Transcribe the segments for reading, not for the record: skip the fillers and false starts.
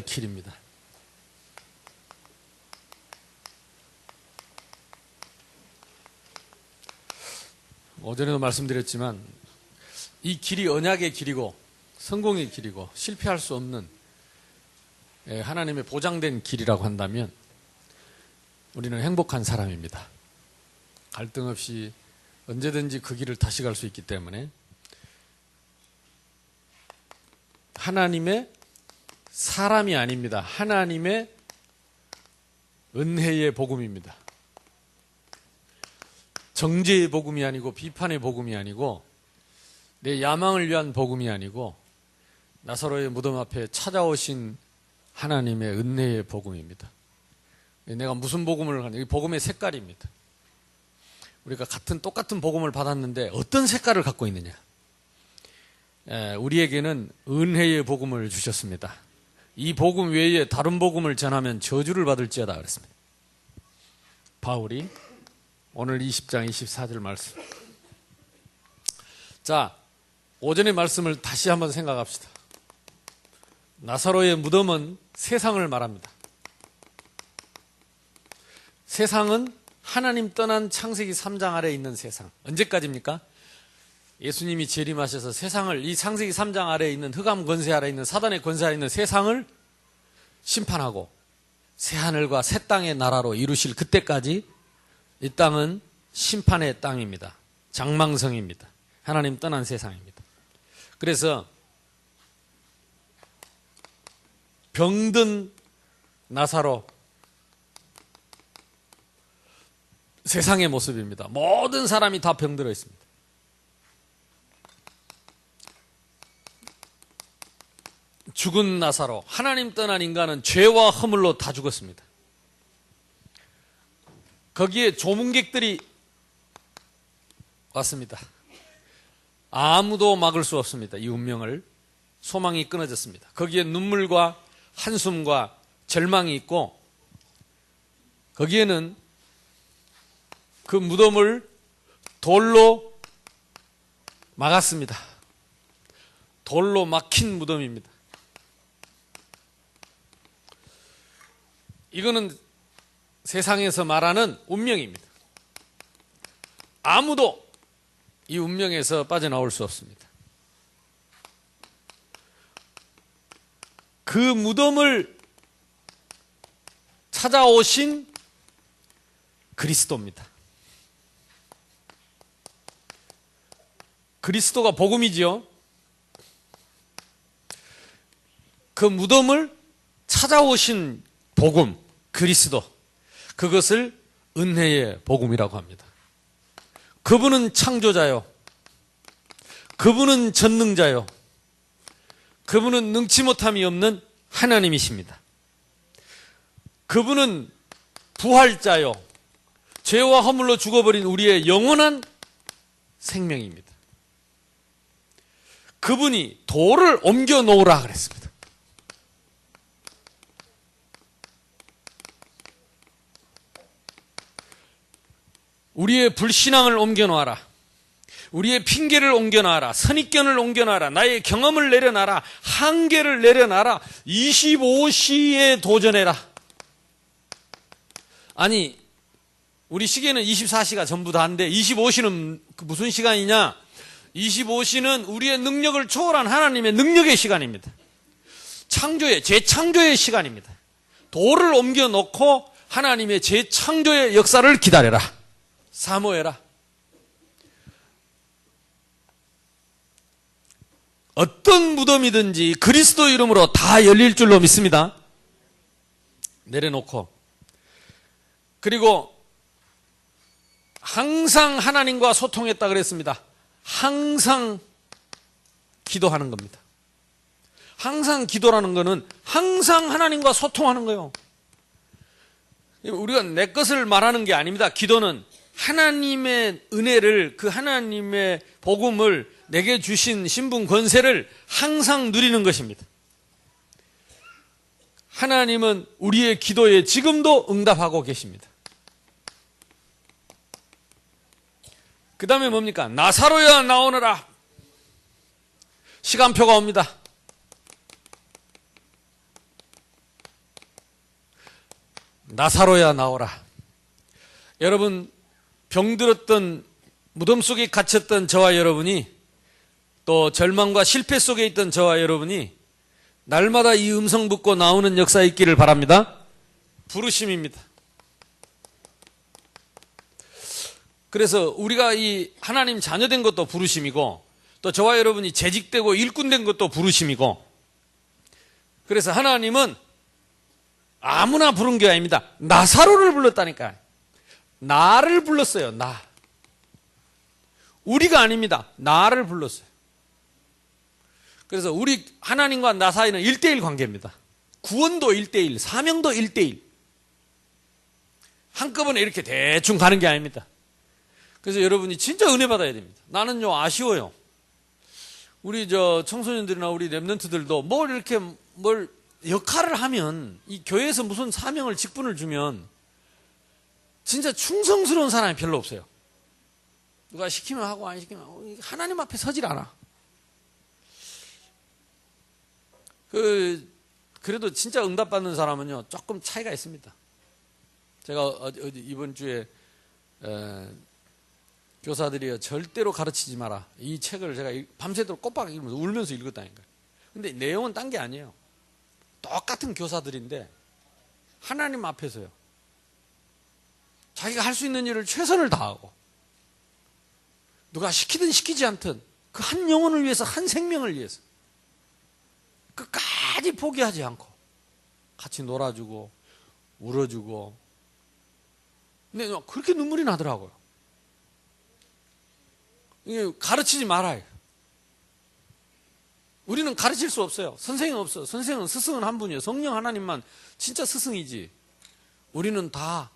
길입니다. 어제도 말씀드렸지만 이 길이 언약의 길이고 성공의 길이고 실패할 수 없는 하나님의 보장된 길이라고 한다면 우리는 행복한 사람입니다. 갈등 없이 언제든지 그 길을 다시 갈 수 있기 때문에 하나님의 사람이 아닙니다. 하나님의 은혜의 복음입니다. 정죄의 복음이 아니고 비판의 복음이 아니고 내 야망을 위한 복음이 아니고 나사로의 무덤 앞에 찾아오신 하나님의 은혜의 복음입니다. 내가 무슨 복음을 하냐? 이 복음의 색깔입니다. 우리가 똑같은 복음을 받았는데 어떤 색깔을 갖고 있느냐? 우리에게는 은혜의 복음을 주셨습니다. 이 복음 외에 다른 복음을 전하면 저주를 받을지어다 그랬습니다. 바울이 오늘 20장 24절 말씀. 자, 오전의 말씀을 다시 한번 생각합시다. 나사로의 무덤은 세상을 말합니다. 세상은 하나님 떠난 창세기 3장 아래에 있는 세상. 언제까지입니까? 예수님이 재림하셔서 세상을, 이 창세기 3장 아래에 있는 흑암 권세 아래에 있는 사단의 권세 아래에 있는 세상을 심판하고 새하늘과 새 땅의 나라로 이루실 그때까지 이 땅은 심판의 땅입니다. 장망성입니다. 하나님 떠난 세상입니다. 그래서 병든 나사로, 세상의 모습입니다. 모든 사람이 다 병들어 있습니다. 죽은 나사로, 하나님 떠난 인간은 죄와 허물로 다 죽었습니다. 거기에 조문객들이 왔습니다. 아무도 막을 수 없습니다. 이 운명을. 소망이 끊어졌습니다. 거기에 눈물과 한숨과 절망이 있고, 거기에는 그 무덤을 돌로 막았습니다. 돌로 막힌 무덤입니다. 이거는 세상에서 말하는 운명입니다. 아무도 이 운명에서 빠져나올 수 없습니다. 그 무덤을 찾아오신 그리스도입니다. 그리스도가 복음이지요. 그 무덤을 찾아오신 복음, 그리스도, 그것을 은혜의 복음이라고 합니다. 그분은 창조자요, 그분은 전능자요, 그분은 능치 못함이 없는 하나님이십니다. 그분은 부활자요, 죄와 허물로 죽어버린 우리의 영원한 생명입니다. 그분이 돌을 옮겨 놓으라 그랬습니다. 우리의 불신앙을 옮겨 놓아라. 우리의 핑계를 옮겨 놔라. 선입견을 옮겨 놔라. 나의 경험을 내려놔라. 한계를 내려놔라. 25시에 도전해라. 아니, 우리 시계는 24시가 전부 다인데 25시는 무슨 시간이냐? 25시는 우리의 능력을 초월한 하나님의 능력의 시간입니다. 재창조의 시간입니다. 돌을 옮겨 놓고 하나님의 재창조의 역사를 기다려라. 사모해라. 어떤 무덤이든지 그리스도 이름으로 다 열릴 줄로 믿습니다. 내려놓고, 그리고 항상 하나님과 소통했다 그랬습니다. 항상 기도하는 겁니다. 항상 기도라는 것은 항상 하나님과 소통하는 거예요. 우리가 내 것을 말하는 게 아닙니다. 기도는 하나님의 은혜를, 그 하나님의 복음을 내게 주신 신분 권세를 항상 누리는 것입니다. 하나님은 우리의 기도에 지금도 응답하고 계십니다. 그 다음에 뭡니까? 나사로야 나오너라. 시간표가 옵니다. 나사로야 나오라. 여러분, 병들었던 무덤 속에 갇혔던 저와 여러분이, 또 절망과 실패 속에 있던 저와 여러분이 날마다 이 음성 듣고 나오는 역사 있기를 바랍니다. 부르심입니다. 그래서 우리가 이 하나님 자녀된 것도 부르심이고, 또 저와 여러분이 재직되고 일꾼된 것도 부르심이고, 그래서 하나님은 아무나 부른 게 아닙니다. 나사로를 불렀다니까요. 나를 불렀어요. 나. 우리가 아닙니다. 나를 불렀어요. 그래서 우리 하나님과 나 사이는 1대1 관계입니다. 구원도 1대1, 사명도 1대1. 한꺼번에 이렇게 대충 가는 게 아닙니다. 그래서 여러분이 진짜 은혜 받아야 됩니다. 나는요, 아쉬워요. 우리 청소년들이나 우리 랩런트들도 뭘 역할을 하면, 이 교회에서 무슨 사명을, 직분을 주면 진짜 충성스러운 사람이 별로 없어요. 누가 시키면 하고 안 시키면 하나님 앞에 서질 않아. 그래도 진짜 응답받는 사람은요, 조금 차이가 있습니다. 제가 이번 주에 교사들이요, 절대로 가르치지 마라, 이 책을 제가 밤새도록 꼬박 읽으면서 울면서 읽었다니까요. 근데 내용은 딴 게 아니에요. 똑같은 교사들인데 하나님 앞에서요, 자기가 할 수 있는 일을 최선을 다하고, 누가 시키든 시키지 않든 그 한 영혼을 위해서, 한 생명을 위해서 끝까지 포기하지 않고 같이 놀아주고 울어주고. 근데 그렇게 눈물이 나더라고요. 이게 가르치지 말아요. 우리는 가르칠 수 없어요. 선생은 없어. 선생은, 스승은 한 분이에요. 성령 하나님만 진짜 스승이지. 우리는 다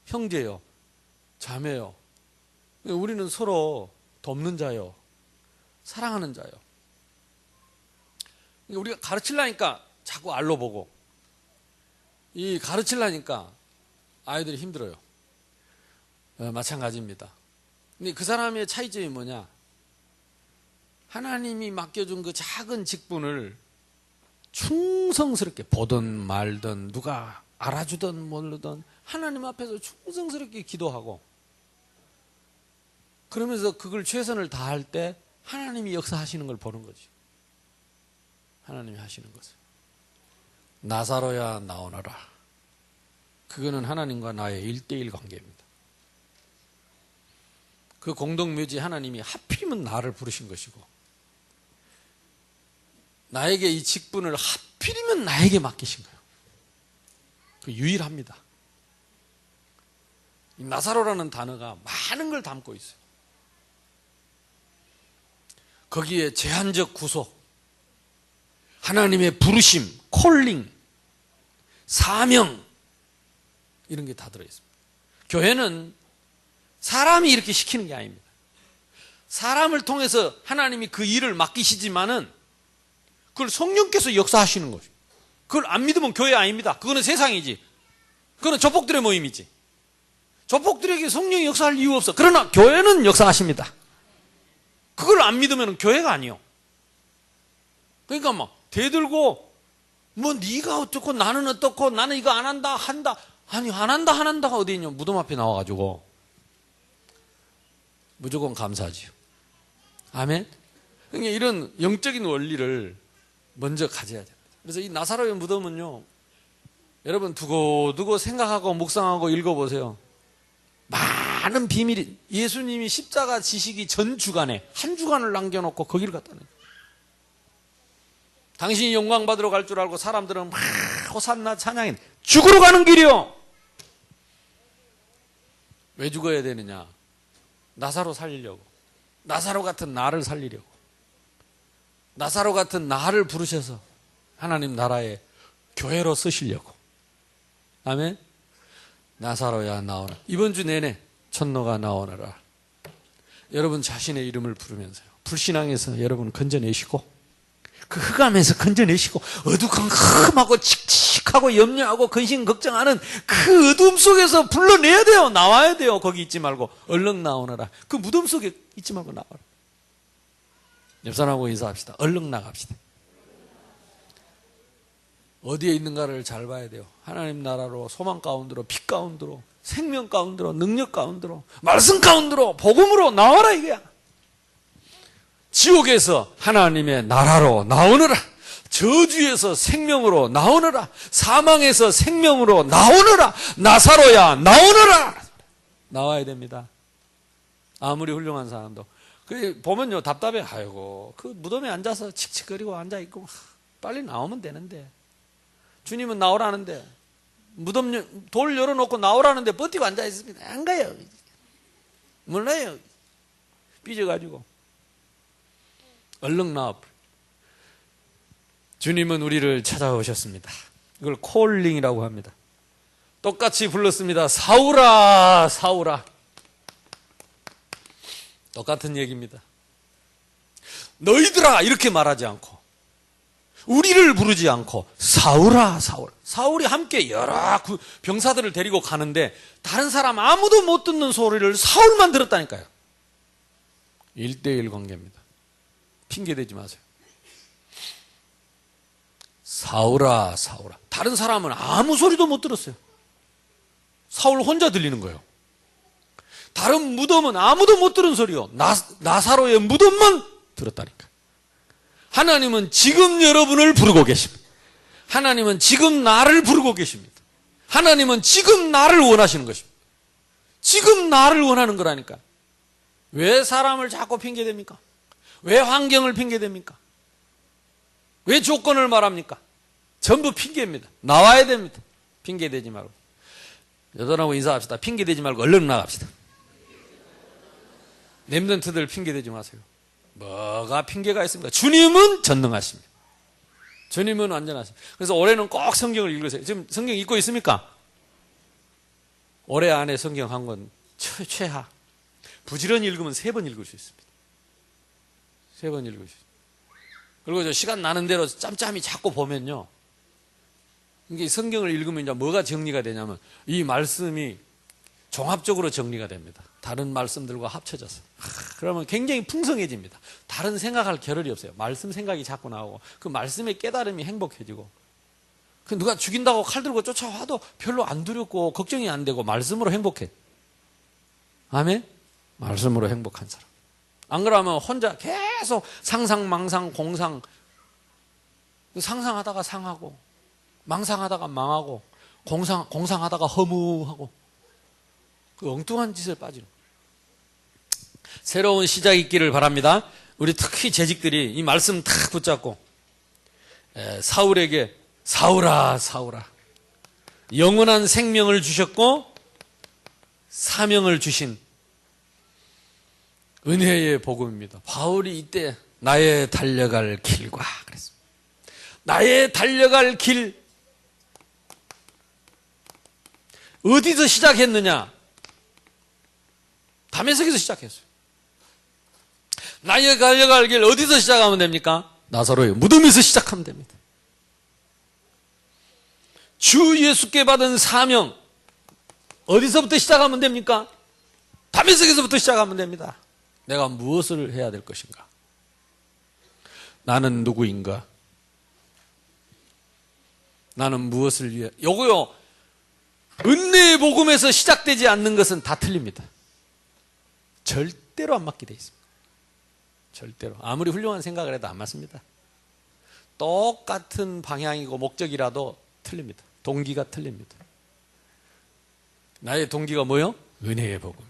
형제요, 자매요. 우리는 서로 돕는 자요, 사랑하는 자요. 우리가 가르치려니까 자꾸 알로 보고, 이 가르치려니까 아이들이 힘들어요. 마찬가지입니다. 근데 그 사람의 차이점이 뭐냐? 하나님이 맡겨준 그 작은 직분을 충성스럽게, 보든 말든 누가 알아주든 모르든 하나님 앞에서 충성스럽게 기도하고, 그러면서 그걸 최선을 다할 때 하나님이 역사하시는 걸 보는 거지. 하나님이 하시는 것을. 나사로야 나오너라. 그거는 하나님과 나의 1대1 관계입니다. 그 공동묘지 하나님이 하필이면 나를 부르신 것이고, 나에게 이 직분을 하필이면 나에게 맡기신 거예요. 그 유일합니다. 이 나사로라는 단어가 많은 걸 담고 있어요. 거기에 제한적 구속, 하나님의 부르심, 콜링, 사명, 이런 게 다 들어있습니다. 교회는 사람이 이렇게 시키는 게 아닙니다. 사람을 통해서 하나님이 그 일을 맡기시지만은 그걸 성령께서 역사하시는 거죠. 그걸 안 믿으면 교회 아닙니다. 그거는 세상이지. 그거는 조폭들의 모임이지. 조폭들에게 성령이 역사할 이유 없어. 그러나 교회는 역사하십니다. 그걸 안 믿으면 교회가 아니요. 그러니까 막 대들고, 뭐 네가 어떻고 나는 어떻고 나는 이거 안 한다 한다. 아니, 안 한다 안 한다가 어디 있냐. 무덤 앞에 나와가지고 무조건 감사하지요. 아멘. 그러니까 이런 영적인 원리를 먼저 가져야 됩니다. 그래서 이 나사로의 무덤은요, 여러분 두고두고 생각하고 묵상하고 읽어보세요. 많은 비밀이, 예수님이 십자가 지시기 전 주간에 한 주간을 남겨놓고 거기를 갔다는 거예요. 당신이 영광 받으러 갈 줄 알고 사람들은 막 호산나 찬양해. 죽으러 가는 길이요. 왜 죽어야 되느냐? 나사로 살리려고. 나사로 같은 나를 살리려고. 나사로 같은 나를 부르셔서 하나님 나라의 교회로 쓰시려고. 아멘. 나사로야 나오라. 이번 주 내내 천노가 나오너라. 여러분 자신의 이름을 부르면서요, 불신앙에서 여러분 건져내시고, 그 흑암에서 건져내시고, 어두컴컴하고 칙칙하고 염려하고 근심 걱정하는 그 어둠 속에서 불러내야 돼요. 나와야 돼요. 거기 있지 말고 얼른 나오너라. 그 무덤 속에 있지 말고 나와라. 옆 사람하고 인사합시다. 얼른 나갑시다. 어디에 있는가를 잘 봐야 돼요. 하나님 나라로, 소망 가운데로, 빛 가운데로, 생명 가운데로, 능력 가운데로, 말씀 가운데로, 복음으로 나와라 이거야. 지옥에서 하나님의 나라로 나오느라, 저주에서 생명으로 나오느라, 사망에서 생명으로 나오느라, 나사로야 나오느라. 나와야 됩니다. 아무리 훌륭한 사람도. 보면요, 답답해. 아이고, 그 무덤에 앉아서 칙칙거리고 앉아있고, 빨리 나오면 되는데. 주님은 나오라는데, 무덤, 돌 열어놓고 나오라는데 버티고 앉아있습니다. 안 가요. 몰라요. 삐져가지고. 얼른 나와. 주님은 우리를 찾아오셨습니다. 이걸 콜링이라고 합니다. 똑같이 불렀습니다. 사울아, 사울아. 똑같은 얘기입니다. 너희들아 이렇게 말하지 않고, 우리를 부르지 않고 사울아, 사울아. 사울이 함께 여러 병사들을 데리고 가는데 다른 사람 아무도 못 듣는 소리를 사울만 들었다니까요. 1대1 관계입니다. 핑계대지 마세요. 사울아, 사울아. 다른 사람은 아무 소리도 못 들었어요. 사울 혼자 들리는 거예요. 다른 무덤은 아무도 못 들은 소리요. 나사로의 무덤만 들었다니까. 하나님은 지금 여러분을 부르고 계십니다. 하나님은 지금 나를 부르고 계십니다. 하나님은 지금 나를 원하시는 것입니다. 지금 나를 원하는 거라니까. 왜 사람을 자꾸 핑계댑니까? 왜 환경을 핑계댑니까? 왜 조건을 말합니까? 전부 핑계입니다. 나와야 됩니다. 핑계대지 말고. 여러분하고 인사합시다. 핑계대지 말고 얼른 나갑시다. 렘넌트들 핑계대지 마세요. 뭐가 핑계가 있습니까? 주님은 전능하십니다. 주님은 완전하십니다. 그래서 올해는 꼭 성경을 읽으세요. 지금 성경 읽고 있습니까? 올해 안에 성경 한 권 최하. 부지런히 읽으면 3번 읽을 수 있습니다. 3번 읽을 수 있습니다. 그리고 저 시간 나는 대로 짬짬이 자꾸 보면요. 이게 성경을 읽으면 이제 뭐가 정리가 되냐면 이 말씀이 종합적으로 정리가 됩니다. 다른 말씀들과 합쳐져서. 그러면 굉장히 풍성해집니다. 다른 생각할 겨를이 없어요. 말씀 생각이 자꾸 나오고 그 말씀의 깨달음이 행복해지고 그 누가 죽인다고 칼 들고 쫓아와도 별로 안 두렵고 걱정이 안 되고 말씀으로 행복해. 아멘? 말씀으로 행복한 사람. 안 그러면 혼자 계속 상상, 망상, 공상 상상하다가 상하고 망상하다가 망하고 공상하다가 허무하고 그 엉뚱한 짓을 빠지는 거예요. 새로운 시작이 있기를 바랍니다. 우리 특히 재직들이 이 말씀 탁 붙잡고 사울에게 사울아, 사울아. 영원한 생명을 주셨고 사명을 주신 은혜의 복음입니다. 바울이 이때 나의 달려갈 길과 그랬습니다. 나의 달려갈 길 어디서 시작했느냐? 다메섹에서 시작했어요. 나의 달려갈 길 어디서 시작하면 됩니까? 나사로의 무덤에서 시작하면 됩니다. 주 예수께 받은 사명 어디서부터 시작하면 됩니까? 다메섹에서부터 시작하면 됩니다. 내가 무엇을 해야 될 것인가? 나는 누구인가? 나는 무엇을 위해? 요거요. 은혜의 복음에서 시작되지 않는 것은 다 틀립니다. 절대로 안 맞게 돼 있습니다. 절대로. 아무리 훌륭한 생각을 해도 안 맞습니다. 똑같은 방향이고 목적이라도 틀립니다. 동기가 틀립니다. 나의 동기가 뭐요? 은혜의 복음.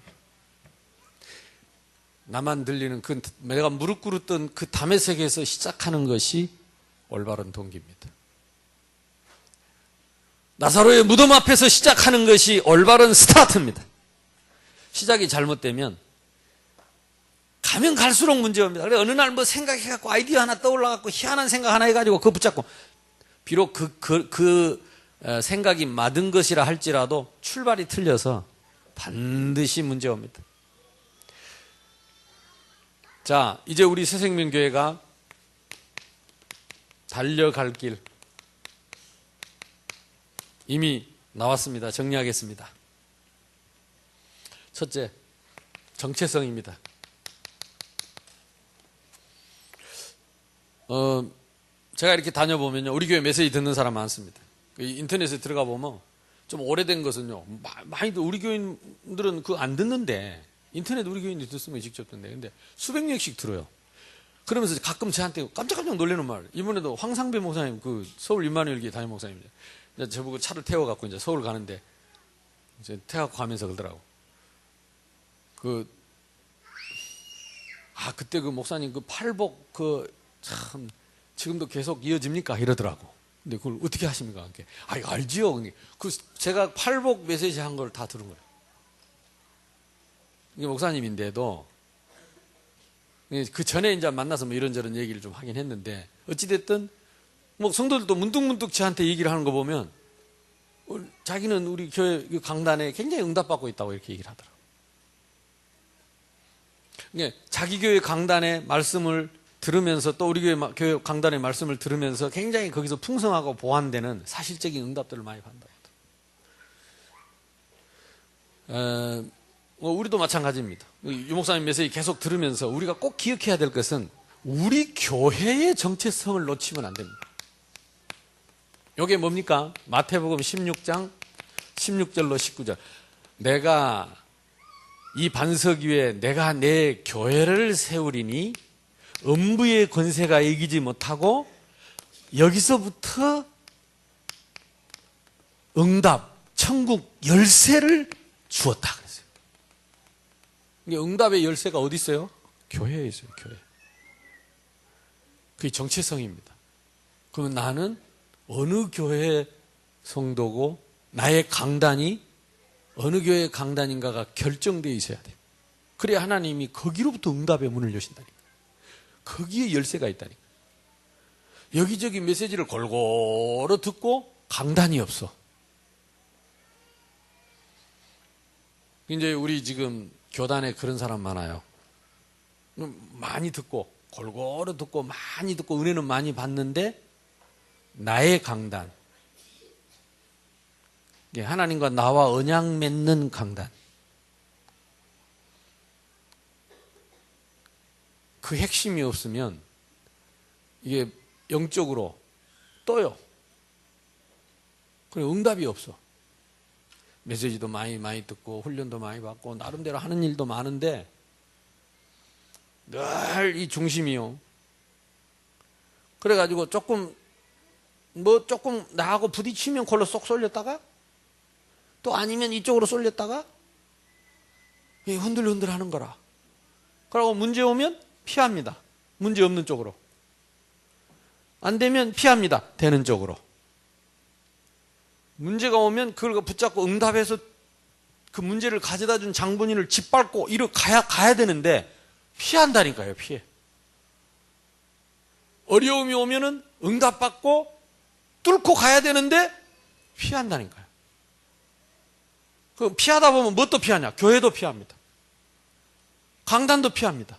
나만 들리는 내가 무릎 꿇었던 그 다메섹에서 시작하는 것이 올바른 동기입니다. 나사로의 무덤 앞에서 시작하는 것이 올바른 스타트입니다. 시작이 잘못되면 가면 갈수록 문제입니다. 그래 어느 날 뭐 생각해갖고 아이디어 하나 떠올라갖고 희한한 생각 하나 해가지고 그거 붙잡고 비록 그 생각이 맞은 것이라 할지라도 출발이 틀려서 반드시 문제입니다. 자, 이제 우리 새생명교회가 달려갈 길 이미 나왔습니다. 정리하겠습니다. 첫째, 정체성입니다. 제가 이렇게 다녀보면요, 우리 교회 메시지 듣는 사람 많습니다. 인터넷에 들어가 보면 좀 오래된 것은요, 많이들 우리 교인들은 그거 안 듣는데, 인터넷 우리 교인들이 듣으면 직접 듣는데, 근데 수백 명씩 들어요. 그러면서 가끔 저한테 깜짝깜짝 놀라는 말. 이번에도 황상배 목사님, 그 서울 임마누엘교회 담임 목사님인데, 이제 저보고 차를 태워갖고 이제 서울 가는데, 이제 태워갖고 가면서 그러더라고. 그때 그 목사님 그 팔복 참 지금도 계속 이어집니까? 이러더라고. 근데 그걸 어떻게 하십니까? 알지요. 제가 팔복 메시지 한 걸 다 들은 거예요. 이게 목사님인데도 그 전에 이제 만나서 뭐 이런저런 얘기를 좀 하긴 했는데, 어찌됐든 뭐 성도들도 문득문득 저한테 얘기를 하는 거 보면 자기는 우리 교회 강단에 굉장히 응답받고 있다고 이렇게 얘기를 하더라고요. 자기 교회 강단의 말씀을 들으면서 또 우리 교회 강단의 말씀을 들으면서 굉장히 거기서 풍성하고 보완되는 사실적인 응답들을 많이 받는다. 우리도 마찬가지입니다. 유 목사님 메시지 계속 들으면서 우리가 꼭 기억해야 될 것은 우리 교회의 정체성을 놓치면 안 됩니다. 이게 뭡니까? 마태복음 16장 16절로 19절. 내가 이 반석 위에 내가 내 교회를 세우리니 음부의 권세가 이기지 못하고, 여기서부터 응답, 천국 열쇠를 주었다 그랬어요. 응답의 열쇠가 어디 있어요? 교회에 있어요. 교회. 그게 정체성입니다. 그러면 나는 어느 교회 성도고 나의 강단이 어느 교회 강단인가가 결정되어 있어야 돼요. 그래야 하나님이 거기로부터 응답의 문을 여신다니까. 거기에 열쇠가 있다니까. 여기저기 메시지를 골고루 듣고 강단이 없어. 이제 우리 지금 교단에 그런 사람 많아요. 많이 듣고 골고루 듣고 많이 듣고 은혜는 많이 받는데 나의 강단, 하나님과 나와 언약 맺는 강단, 그 핵심이 없으면 이게 영적으로 떠요. 그리고 응답이 없어. 메시지도 많이 듣고 훈련도 많이 받고 나름대로 하는 일도 많은데 늘 이 중심이요. 그래가지고 조금 나하고 부딪히면 걸로 쏙 쏠렸다가 또 아니면 이쪽으로 쏠렸다가 흔들흔들 하는 거라. 그러고 문제 오면 피합니다. 문제 없는 쪽으로. 안 되면 피합니다. 되는 쪽으로. 문제가 오면 그걸 붙잡고 응답해서 그 문제를 가져다 준 장본인을 짓밟고 가야 되는데 피한다니까요. 피해. 어려움이 오면은 응답받고 뚫고 가야 되는데 피한다니까요. 그 피하다 보면 뭣도 피하냐? 교회도 피합니다. 강단도 피합니다.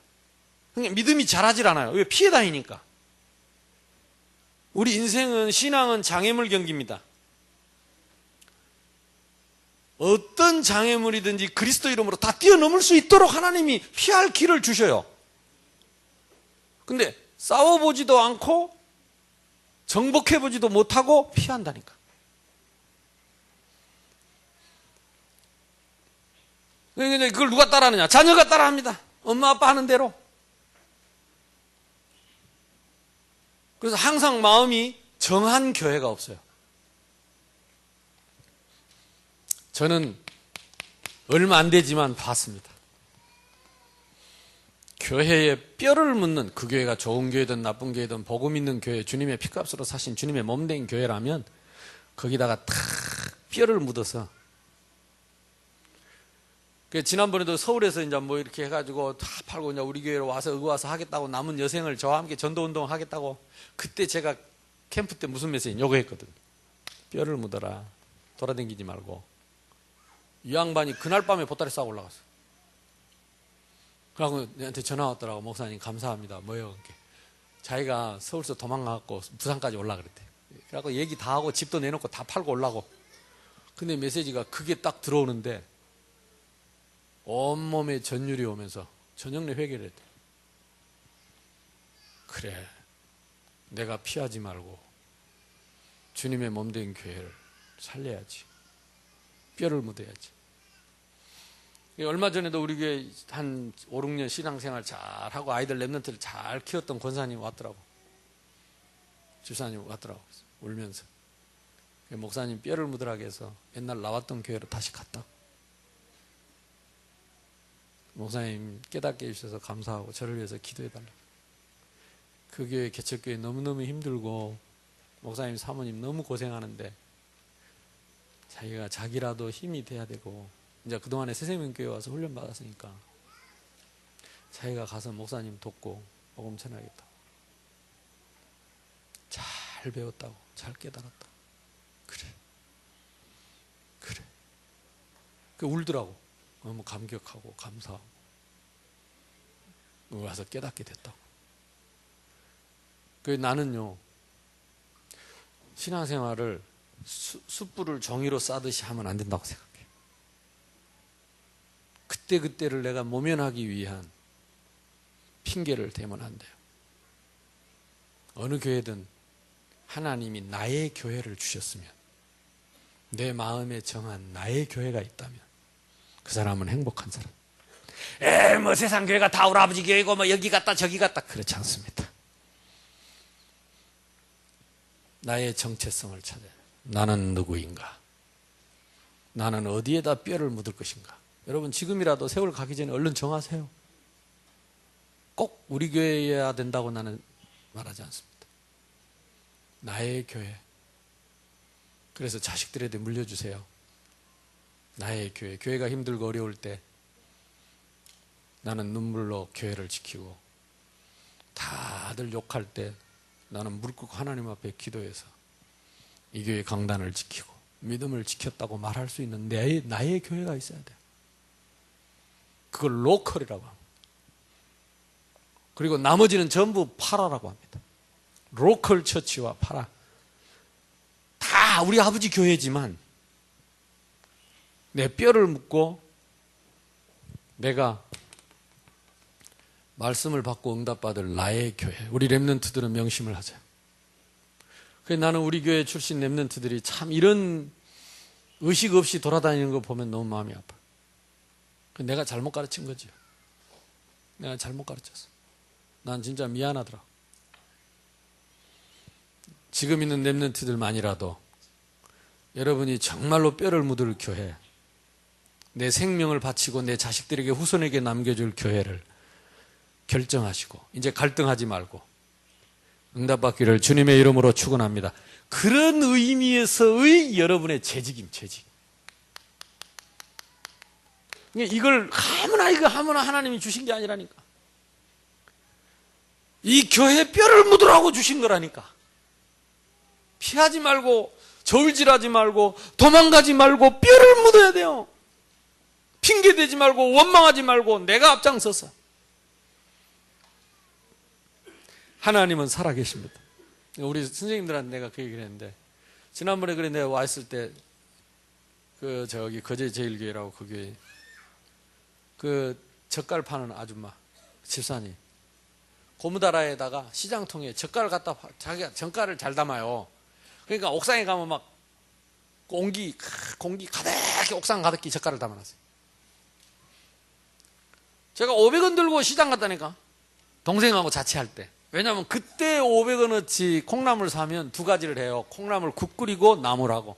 그러니까 믿음이 자라질 않아요. 왜? 피해 다니니까. 우리 인생은, 신앙은 장애물 경기입니다. 어떤 장애물이든지 그리스도 이름으로 다 뛰어넘을 수 있도록 하나님이 피할 길을 주셔요. 근데 싸워보지도 않고 정복해보지도 못하고 피한다니까. 그러니까 그걸 누가 따라하느냐? 자녀가 따라합니다. 엄마 아빠 하는 대로. 그래서 항상 마음이 정한 교회가 없어요. 저는 얼마 안 되지만 봤습니다. 교회에 뼈를 묻는, 그 교회가 좋은 교회든 나쁜 교회든 복음 있는 교회, 주님의 피값으로 사신 주님의 몸된 교회라면 거기다가 탁 뼈를 묻어서, 지난번에도 서울에서 이제 뭐 이렇게 해가지고 다 팔고 이제 우리 교회로 와서 의와서 하겠다고 남은 여생을 저와 함께 전도운동 하겠다고, 그때 제가 캠프 때 무슨 메시지 요거 했거든요. 뼈를 묻어라. 돌아다니지 말고. 이 양반이 그날 밤에 보따리 싸고 올라갔어. 그러고 내한테 전화 왔더라고. 목사님 감사합니다. 뭐요? 자기가 서울서 도망가갖고 부산까지 올라 그랬대. 그래갖고 얘기 다 하고 집도 내놓고 다 팔고 올라고. 근데 메시지가 그게 딱 들어오는데 온몸에 전율이 오면서 저녁내 회개를 했대. 그래, 내가 피하지 말고 주님의 몸된 교회를 살려야지. 뼈를 묻어야지. 얼마 전에도 우리 교회 한 5, 6년 신앙생활 잘하고 아이들 랩런트를 잘 키웠던 권사님 왔더라고. 집사님 왔더라고. 울면서. 목사님 뼈를 묻으라고 해서 옛날 나왔던 교회로 다시 갔다. 목사님 깨닫게 해주셔서 감사하고 저를 위해서 기도해달라고. 그 교회 개척교회 너무너무 힘들고 목사님 사모님 너무 고생하는데 자기가 자기라도 힘이 돼야 되고 이제 그동안에 새생명교회 와서 훈련 받았으니까 자기가 가서 목사님 돕고 복음 전하겠다. 잘 배웠다고, 잘 깨달았다고. 그래. 그 울더라고. 너무 감격하고 감사하고 와서 깨닫게 됐다고. 그 나는요 신앙생활을 숯불을 종이로 싸듯이 하면 안 된다고 생각해요. 그때그때를 내가 모면하기 위한 핑계를 대면 안 돼요. 어느 교회든 하나님이 나의 교회를 주셨으면, 내 마음에 정한 나의 교회가 있다면 그 사람은 행복한 사람. 뭐 세상 교회가 다 우리 아버지 교회고 뭐 여기 갔다 저기 갔다, 그렇지 않습니다. 나의 정체성을 찾아요. 나는 누구인가? 나는 어디에다 뼈를 묻을 것인가? 여러분 지금이라도 세월 가기 전에 얼른 정하세요. 꼭 우리 교회여야 된다고 나는 말하지 않습니다. 나의 교회. 그래서 자식들에게 물려주세요. 나의 교회. 교회가 힘들고 어려울 때 나는 눈물로 교회를 지키고, 다들 욕할 때 나는 무릎 꿇고 하나님 앞에 기도해서 이 교회 강단을 지키고 믿음을 지켰다고 말할 수 있는 나의 교회가 있어야 돼요. 그걸 로컬이라고 합니다. 그리고 나머지는 전부 파라라고 합니다. 로컬 처치와 파라. 다 우리 아버지 교회지만 내 뼈를 묻고 내가 말씀을 받고 응답받을 나의 교회. 우리 랩런트들은 명심을 하자. 그래서 나는 우리 교회 출신 랩런트들이 참 이런 의식 없이 돌아다니는 거 보면 너무 마음이 아파. 내가 잘못 가르친 거죠. 내가 잘못 가르쳤어. 난 진짜 미안하더라. 지금 있는 랩런트들만이라도 여러분이 정말로 뼈를 묻을 교회, 내 생명을 바치고 내 자식들에게 후손에게 남겨줄 교회를 결정하시고 이제 갈등하지 말고 응답받기를 주님의 이름으로 축원합니다. 그런 의미에서의 여러분의 재직임, 재직. 이걸 아무나 하나님이 주신 게 아니라니까. 이 교회 뼈를 묻으라고 주신 거라니까. 피하지 말고 저울질하지 말고 도망가지 말고 뼈를 묻어야 돼요. 핑계대지 말고 원망하지 말고 내가 앞장서서. 하나님은 살아계십니다. 우리 선생님들한테 내가 그 얘기를 했는데, 지난번에 그래 내가 와 있을 때 거제 제일교회라고 그 교회 그 젓갈 파는 아줌마 집사님 고무다라에다가 시장통에 젓갈을 갖다 자기가 젓갈을 잘 담아요. 그러니까 옥상에 가면 막 공기 가득히 옥상 가득히 젓갈을 담아놨어요. 제가 500원 들고 시장 갔다니까. 동생하고 자취할 때. 왜냐하면 그때 500원어치 콩나물 사면 두 가지를 해요. 콩나물 국 끓이고 나물하고.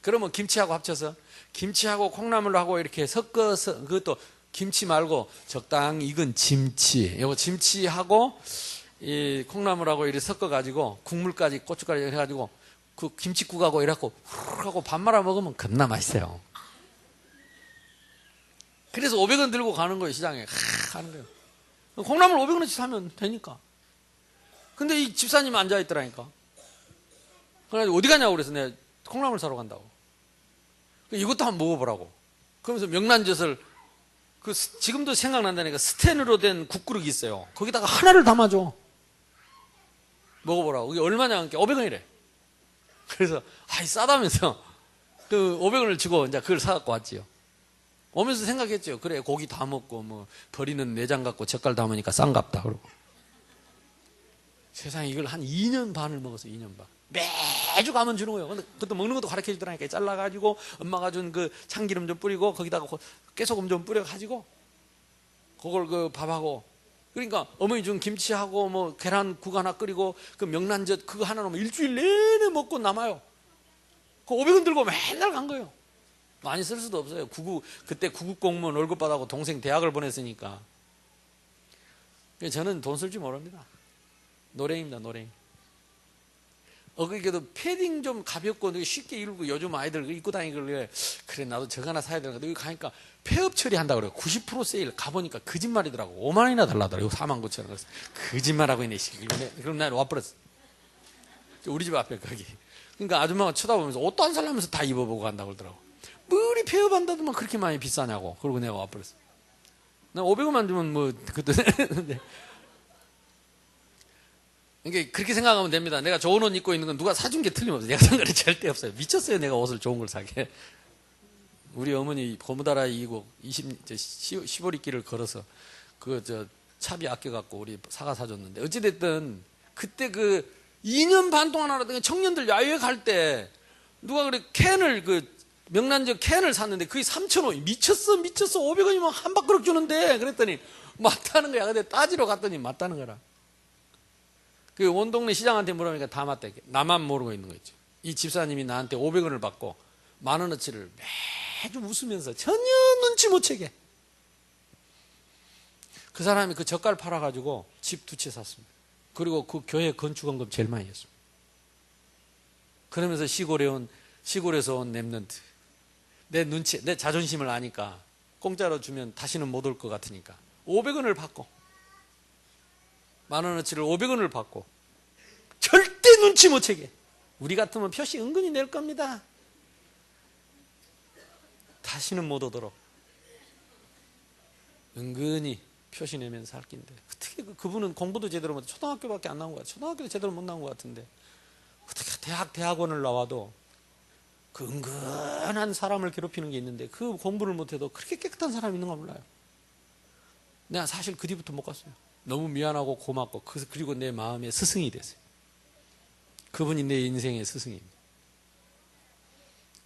그러면 김치하고 합쳐서 김치하고 콩나물하고 이렇게 섞어서, 그것도 김치 말고 적당히 익은 김치, 이거 김치하고 이 콩나물하고 이렇게 섞어가지고 국물까지 고춧가루 해가지고 그 김치국하고 이래갖고 후루룩 하고 밥 말아 먹으면 겁나 맛있어요. 그래서 500원 들고 가는 거예요, 시장에. 가는 거예요. 콩나물 500원어치 사면 되니까. 근데 이 집사님 앉아있더라니까. 그래가지고 어디 가냐고 그래서 내가 콩나물 사러 간다고. 이것도 한번 먹어보라고. 그러면서 명란젓을 지금도 생각난다니까 스텐으로 된 국그릇이 있어요. 거기다가 하나를 담아줘. 먹어보라고. 이게 얼마냐 하니까 500원이래. 그래서 싸다면서 그 500원을 주고 이제 그걸 사갖고 왔지요. 오면서 생각했죠. 그래, 고기 다 먹고 뭐 버리는 내장 갖고 젓갈 담으니까 싼갑다 그러고. 세상에 이걸 한 2년 반을 먹었어요. 2년 반. 매주 가면 주는 거예요. 근데 그것도 먹는 것도 가르쳐 주더라니까. 잘라가지고 엄마가 준 그 참기름 좀 뿌리고 거기다가 깨소금 좀 뿌려가지고 그걸 그 밥하고, 그러니까 어머니 준 김치하고 뭐 계란국 하나 끓이고 그 명란젓 그거 하나 넣으면 일주일 내내 먹고 남아요. 그 500원 들고 맨날 간 거예요. 많이 쓸 수도 없어요. 그때 구급 공무원 월급 받아고 동생 대학을 보냈으니까. 저는 돈 쓸 줄 모릅니다. 노랭입니다, 노랭. 그래도 패딩 좀 가볍고 쉽게 입고 요즘 아이들 입고 다니길래 그래 나도 저거 하나 사야 되는데 여기 가니까 폐업 처리한다고 그래요. 90% 세일 가보니까 거짓말이더라고. 5만 원이나 달라더라고. 49,000원. 그래서 거짓말하고 있네. 그럼 난 와버렸어. 우리 집 앞에 거기. 그러니까 아줌마가 쳐다보면서 옷도 안 살라면서 다 입어보고 간다고 그러더라고. 뭐리 폐업한다더만 그렇게 많이 비싸냐고. 그러고 내가 와버렸어. 난 500원만 주면 뭐 그때 그러니까 그렇게 생각하면 됩니다. 내가 좋은 옷 입고 있는 건 누가 사준 게 틀림없어요. 내가 산 거는 절대 없어요. 미쳤어요. 내가 옷을 좋은 걸 사게. 우리 어머니 고무다라 이고 15리길을 걸어서 차비 아껴갖고 우리 사과 사줬는데, 어찌됐든 그때 그 2년 반 동안 하던 청년들 야유회 갈 때 누가 그래 캔을 명란젓 캔을 샀는데 그게 3,000원. 미쳤어 500원이면 한 바그릇 주는데. 그랬더니 맞다는 거야. 근데 따지러 갔더니 맞다는 거라. 그 온 동네 시장한테 물어보니까 다 맞다. 나만 모르고 있는 거 있죠. 이 집사님이 나한테 500원을 받고 10,000원어치를 매주 웃으면서 전혀 눈치 못 채게. 그 사람이 그 젓갈 팔아가지고 집 2채 샀습니다. 그리고 그 교회 건축원금 제일 많이 했습니다. 그러면서 시골에서 온 랩런트. 내 자존심을 아니까 공짜로 주면 다시는 못 올 것 같으니까 500원을 받고 10,000원어치를 500원을 받고 절대 눈치 못 채게. 우리 같으면 표시 은근히 낼 겁니다. 다시는 못 오도록 은근히 표시 내면서 할 낀데, 어떻게 그분은 공부도 제대로 못해. 초등학교밖에 안 나온 것 같아요. 초등학교도 제대로 못 나온 것 같은데 어떻게 대학원을 나와도 그 은근한 사람을 괴롭히는 게 있는데 그 공부를 못해도 그렇게 깨끗한 사람이 있는가 몰라요. 내가 사실 그 뒤부터 못 갔어요. 너무 미안하고 고맙고 그리고 내 마음의 스승이 됐어요. 그분이 내 인생의 스승입니다.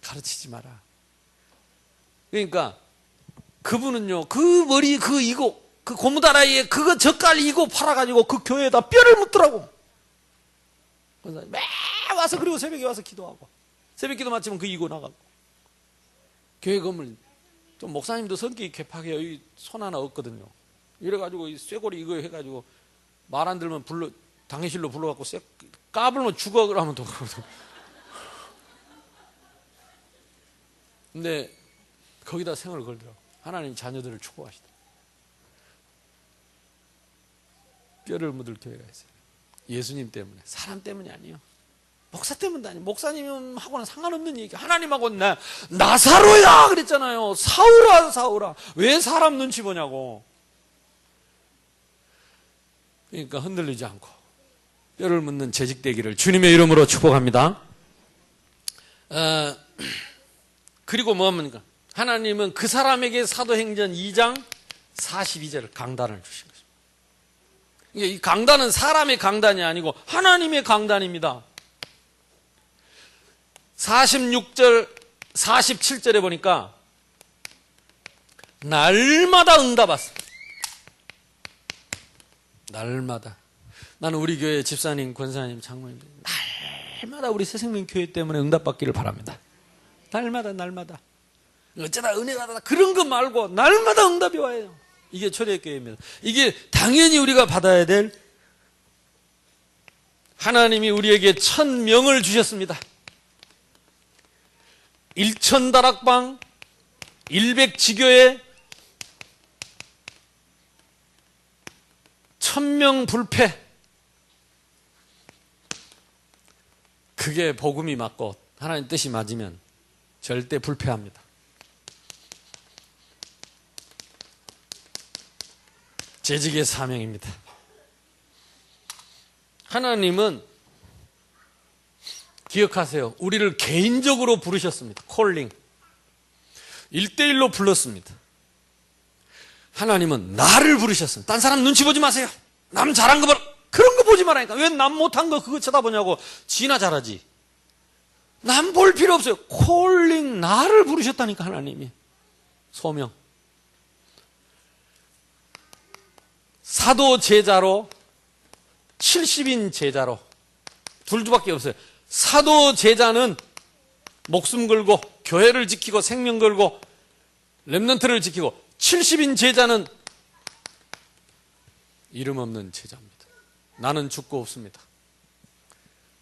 가르치지 마라. 그러니까 그분은요, 그 머리 이고 그 고무다라이에 그거 젓갈 이고 팔아가지고 그 교회에다 뼈를 묻더라고. 그래서 매 와서, 그리고 새벽에 와서 기도하고 새벽 기도 마치면 그 이고 나가고. 교회 건물 좀 목사님도 성격이 개팍해요. 손 하나 없거든요. 이래가지고 이 쇠고리 이거 해가지고 말 안 들면 당회실로 불러갖고 까불면 죽어 그러면 또 그러거든. 근데 거기다 생을 걸더라고. 하나님 자녀들을 축복하시더라고. 뼈를 묻을 교회가 있어요. 예수님 때문에, 사람 때문이 아니에요. 목사 때문도 아니에요. 목사님하고는 상관없는 얘기. 하나님하고 나사로야 그랬잖아요. 사울아 왜 사람 눈치 보냐고. 그러니까 흔들리지 않고 뼈를 묻는 재직되기를 주님의 이름으로 축복합니다. 그리고 뭐합니까? 하나님은 그 사람에게 사도행전 2장 42절 강단을 주신 것입니다. 이 강단은 사람의 강단이 아니고 하나님의 강단입니다. 46절 47절에 보니까 날마다 응답받습니다. 날마다. 나는 우리 교회 집사님, 권사님, 장로님들 날마다 우리 새생명 교회 때문에 응답받기를 바랍니다. 날마다. 어쩌다 은혜가 다 그런 거 말고 날마다 응답이 와요. 이게 초대교회입니다. 이게 당연히 우리가 받아야 될, 하나님이 우리에게 1,000명을 주셨습니다. 1,000다락방, 100지교회, 1,000명 불패. 그게 복음이 맞고 하나님 뜻이 맞으면 절대 불패합니다. 재직의 사명입니다. 하나님은 기억하세요. 우리를 개인적으로 부르셨습니다. 콜링. 1대1로 불렀습니다. 하나님은 나를 부르셨습니다. 딴 사람 눈치 보지 마세요. 남 잘한 거 봐라. 그런 거 보지 말라니까. 왜 남 못한 거 그거 쳐다보냐고. 지나 잘하지. 남 볼 필요 없어요. 콜링, 나를 부르셨다니까, 하나님이. 소명. 사도 제자로, 70인 제자로. 둘밖에 없어요. 사도 제자는 목숨 걸고, 교회를 지키고, 생명 걸고, 렘넌트를 지키고, 70인 제자는 이름 없는 제자입니다. 나는 죽고 없습니다.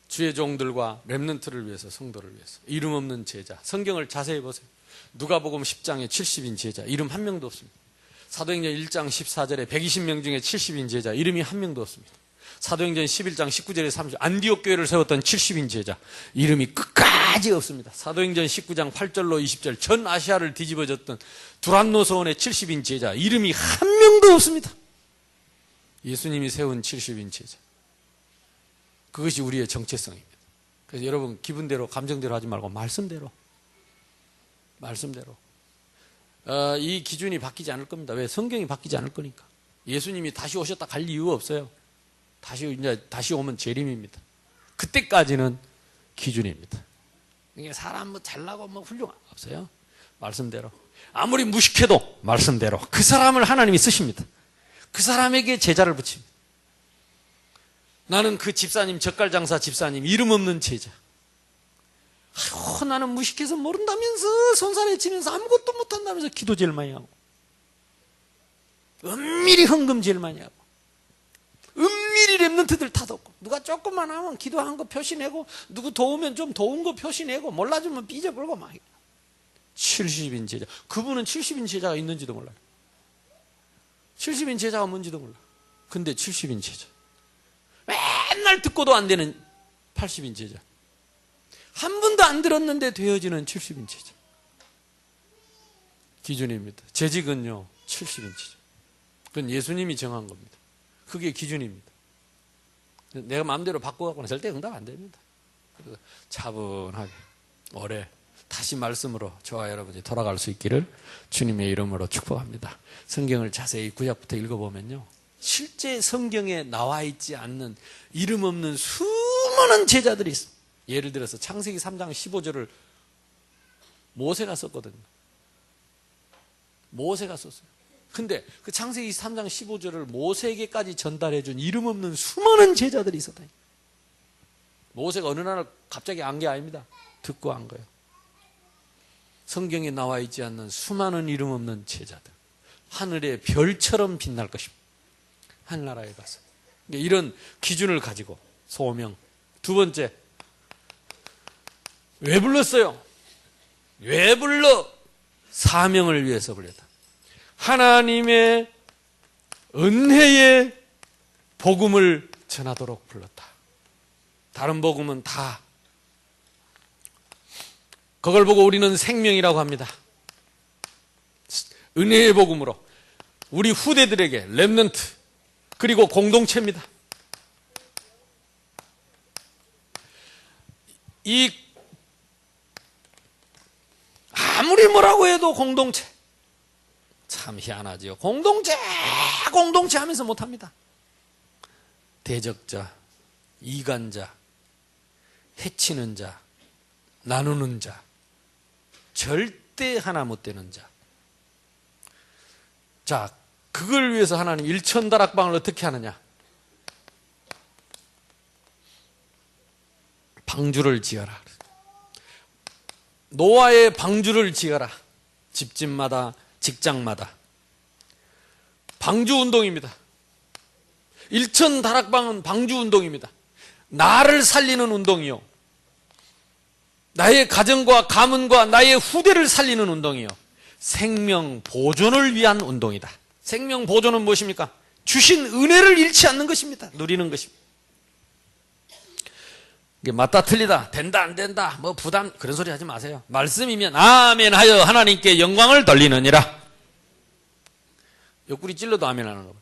주의 종들과 렘넌트를 위해서, 성도를 위해서. 이름 없는 제자. 성경을 자세히 보세요. 누가복음 10장에 70인 제자. 이름 한 명도 없습니다. 사도행전 1장 14절에 120명 중에 70인 제자. 이름이 한 명도 없습니다. 사도행전 11장 19절에 30절. 안디옥 교회를 세웠던 70인 제자. 이름이 끝까지 없습니다. 사도행전 19장 8절로 20절. 전 아시아를 뒤집어졌던 두란노 서원의 70인 제자. 이름이 한 명도 없습니다. 예수님이 세운 70인 제자. 그것이 우리의 정체성입니다. 그래서 여러분 기분대로 감정대로 하지 말고 말씀대로 이 기준이 바뀌지 않을 겁니다. 왜? 성경이 바뀌지 않을 거니까. 예수님이 다시 오셨다 갈 이유가 없어요. 다시 오면 재림입니다. 그때까지는 기준입니다. 이게 사람 뭐 잘나고 뭐 훌륭한 없어요. 말씀대로. 아무리 무식해도 말씀대로. 그 사람을 하나님이 쓰십니다. 그 사람에게 제자를 붙입니다. 나는 그 집사님, 젓갈장사 집사님, 이름 없는 제자. 아유, 나는 무식해서 모른다면서, 손살에 치면서 아무것도 못한다면서 기도 제일 많이 하고, 은밀히 헌금 제일 많이 하고, 은밀히 렘넌트들 다 돕고, 누가 조금만 하면 기도한 거 표시내고, 누구 도우면 좀 도운 거 표시내고, 몰라주면 삐져버리고 막. 70인 제자. 그분은 70인 제자가 있는지도 몰라요. 70인 제자가 뭔지도 몰라. 근데 70인 제자. 맨날 듣고도 안 되는 80인 제자. 한 번도 안 들었는데 되어지는 70인 제자. 기준입니다. 재직은요, 70인 제자. 그건 예수님이 정한 겁니다. 그게 기준입니다. 내가 마음대로 바꿔갖고는 절대 응답 안 됩니다. 그래서 차분하게, 오래, 다시 말씀으로 저와 여러분이 돌아갈 수 있기를 주님의 이름으로 축복합니다. 성경을 자세히 구약부터 읽어보면요, 실제 성경에 나와 있지 않는 이름 없는 수많은 제자들이 있어요. 예를 들어서 창세기 3장 15절을 모세가 썼거든요. 모세가 썼어요. 근데 그 창세기 3장 15절을 모세에게까지 전달해준 이름 없는 수많은 제자들이 있었다. 모세가 어느 날 갑자기 안 게 아닙니다. 듣고 한 거예요. 성경에 나와 있지 않는 수많은 이름 없는 제자들. 하늘의 별처럼 빛날 것입니다. 하늘나라에 가서. 이런 기준을 가지고 소명. 두 번째, 왜 불렀어요? 왜 불러? 사명을 위해서 불렀다. 하나님의 은혜의 복음을 전하도록 불렀다. 다른 복음은 다 그걸 보고 우리는 생명이라고 합니다. 은혜의 복음으로 우리 후대들에게 렘넌트 그리고 공동체입니다. 이 아무리 뭐라고 해도 공동체. 참 희한하지요. 공동체 하면서 못합니다. 대적자, 이간자, 해치는 자, 나누는 자, 절대 하나 못 되는 자. 자, 그걸 위해서 하나님 일천다락방을 어떻게 하느냐? 방주를 지어라. 노아의 방주를 지어라. 집집마다, 직장마다. 방주운동입니다. 일천다락방은 방주운동입니다. 나를 살리는 운동이요. 나의 가정과 가문과 나의 후대를 살리는 운동이요. 생명 보존을 위한 운동이다. 생명 보존은 무엇입니까? 주신 은혜를 잃지 않는 것입니다. 누리는 것입니다. 이게 맞다 틀리다, 된다 안 된다, 뭐 부담 그런 소리 하지 마세요. 말씀이면 아멘 하여 하나님께 영광을 돌리느니라. 옆구리 찔러도 아멘 하는 거.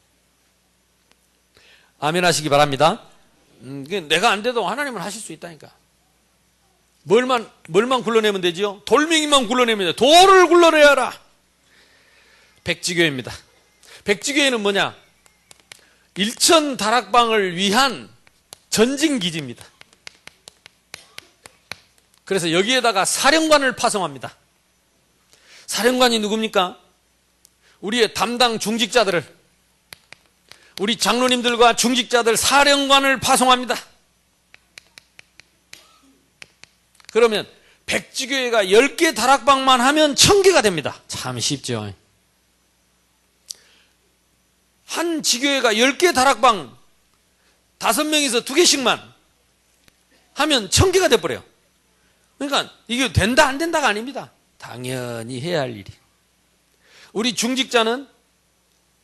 아멘 하시기 바랍니다. 내가 안 돼도 하나님은 하실 수 있다니까. 뭘만 굴러내면 되지요? 돌멩이만 굴러내면 돼. 돌을 굴러내야 하라. 백지교회입니다. 백지교회는 뭐냐? 일천다락방을 위한 전진기지입니다. 그래서 여기에다가 사령관을 파송합니다. 사령관이 누굽니까? 우리의 담당 중직자들을, 우리 장로님들과 중직자들 사령관을 파송합니다. 그러면 백지교회가 10개 다락방만 하면 1000개가 됩니다. 참 쉽죠. 한 지교회가 10개 다락방 5명이서 2개씩만 하면 1000개가 돼버려요. 그러니까 이게 된다 안 된다가 아닙니다. 당연히 해야 할 일이. 우리 중직자는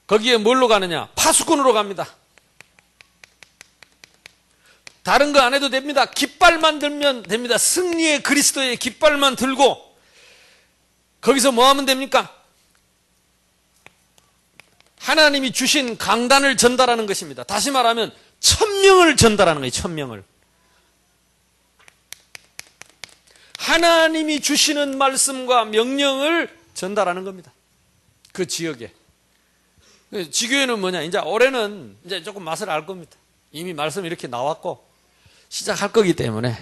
거기에 뭘로 가느냐? 파수꾼으로 갑니다. 다른 거 안 해도 됩니다. 깃발만 들면 됩니다. 승리의 그리스도의 깃발만 들고 거기서 뭐 하면 됩니까? 하나님이 주신 강단을 전달하는 것입니다. 다시 말하면 1000명을 전달하는 거예요. 1000명을. 하나님이 주시는 말씀과 명령을 전달하는 겁니다. 그 지역에. 지교회는 뭐냐? 이제 올해는 이제 조금 맛을 알 겁니다. 이미 말씀이 이렇게 나왔고 시작할 거기 때문에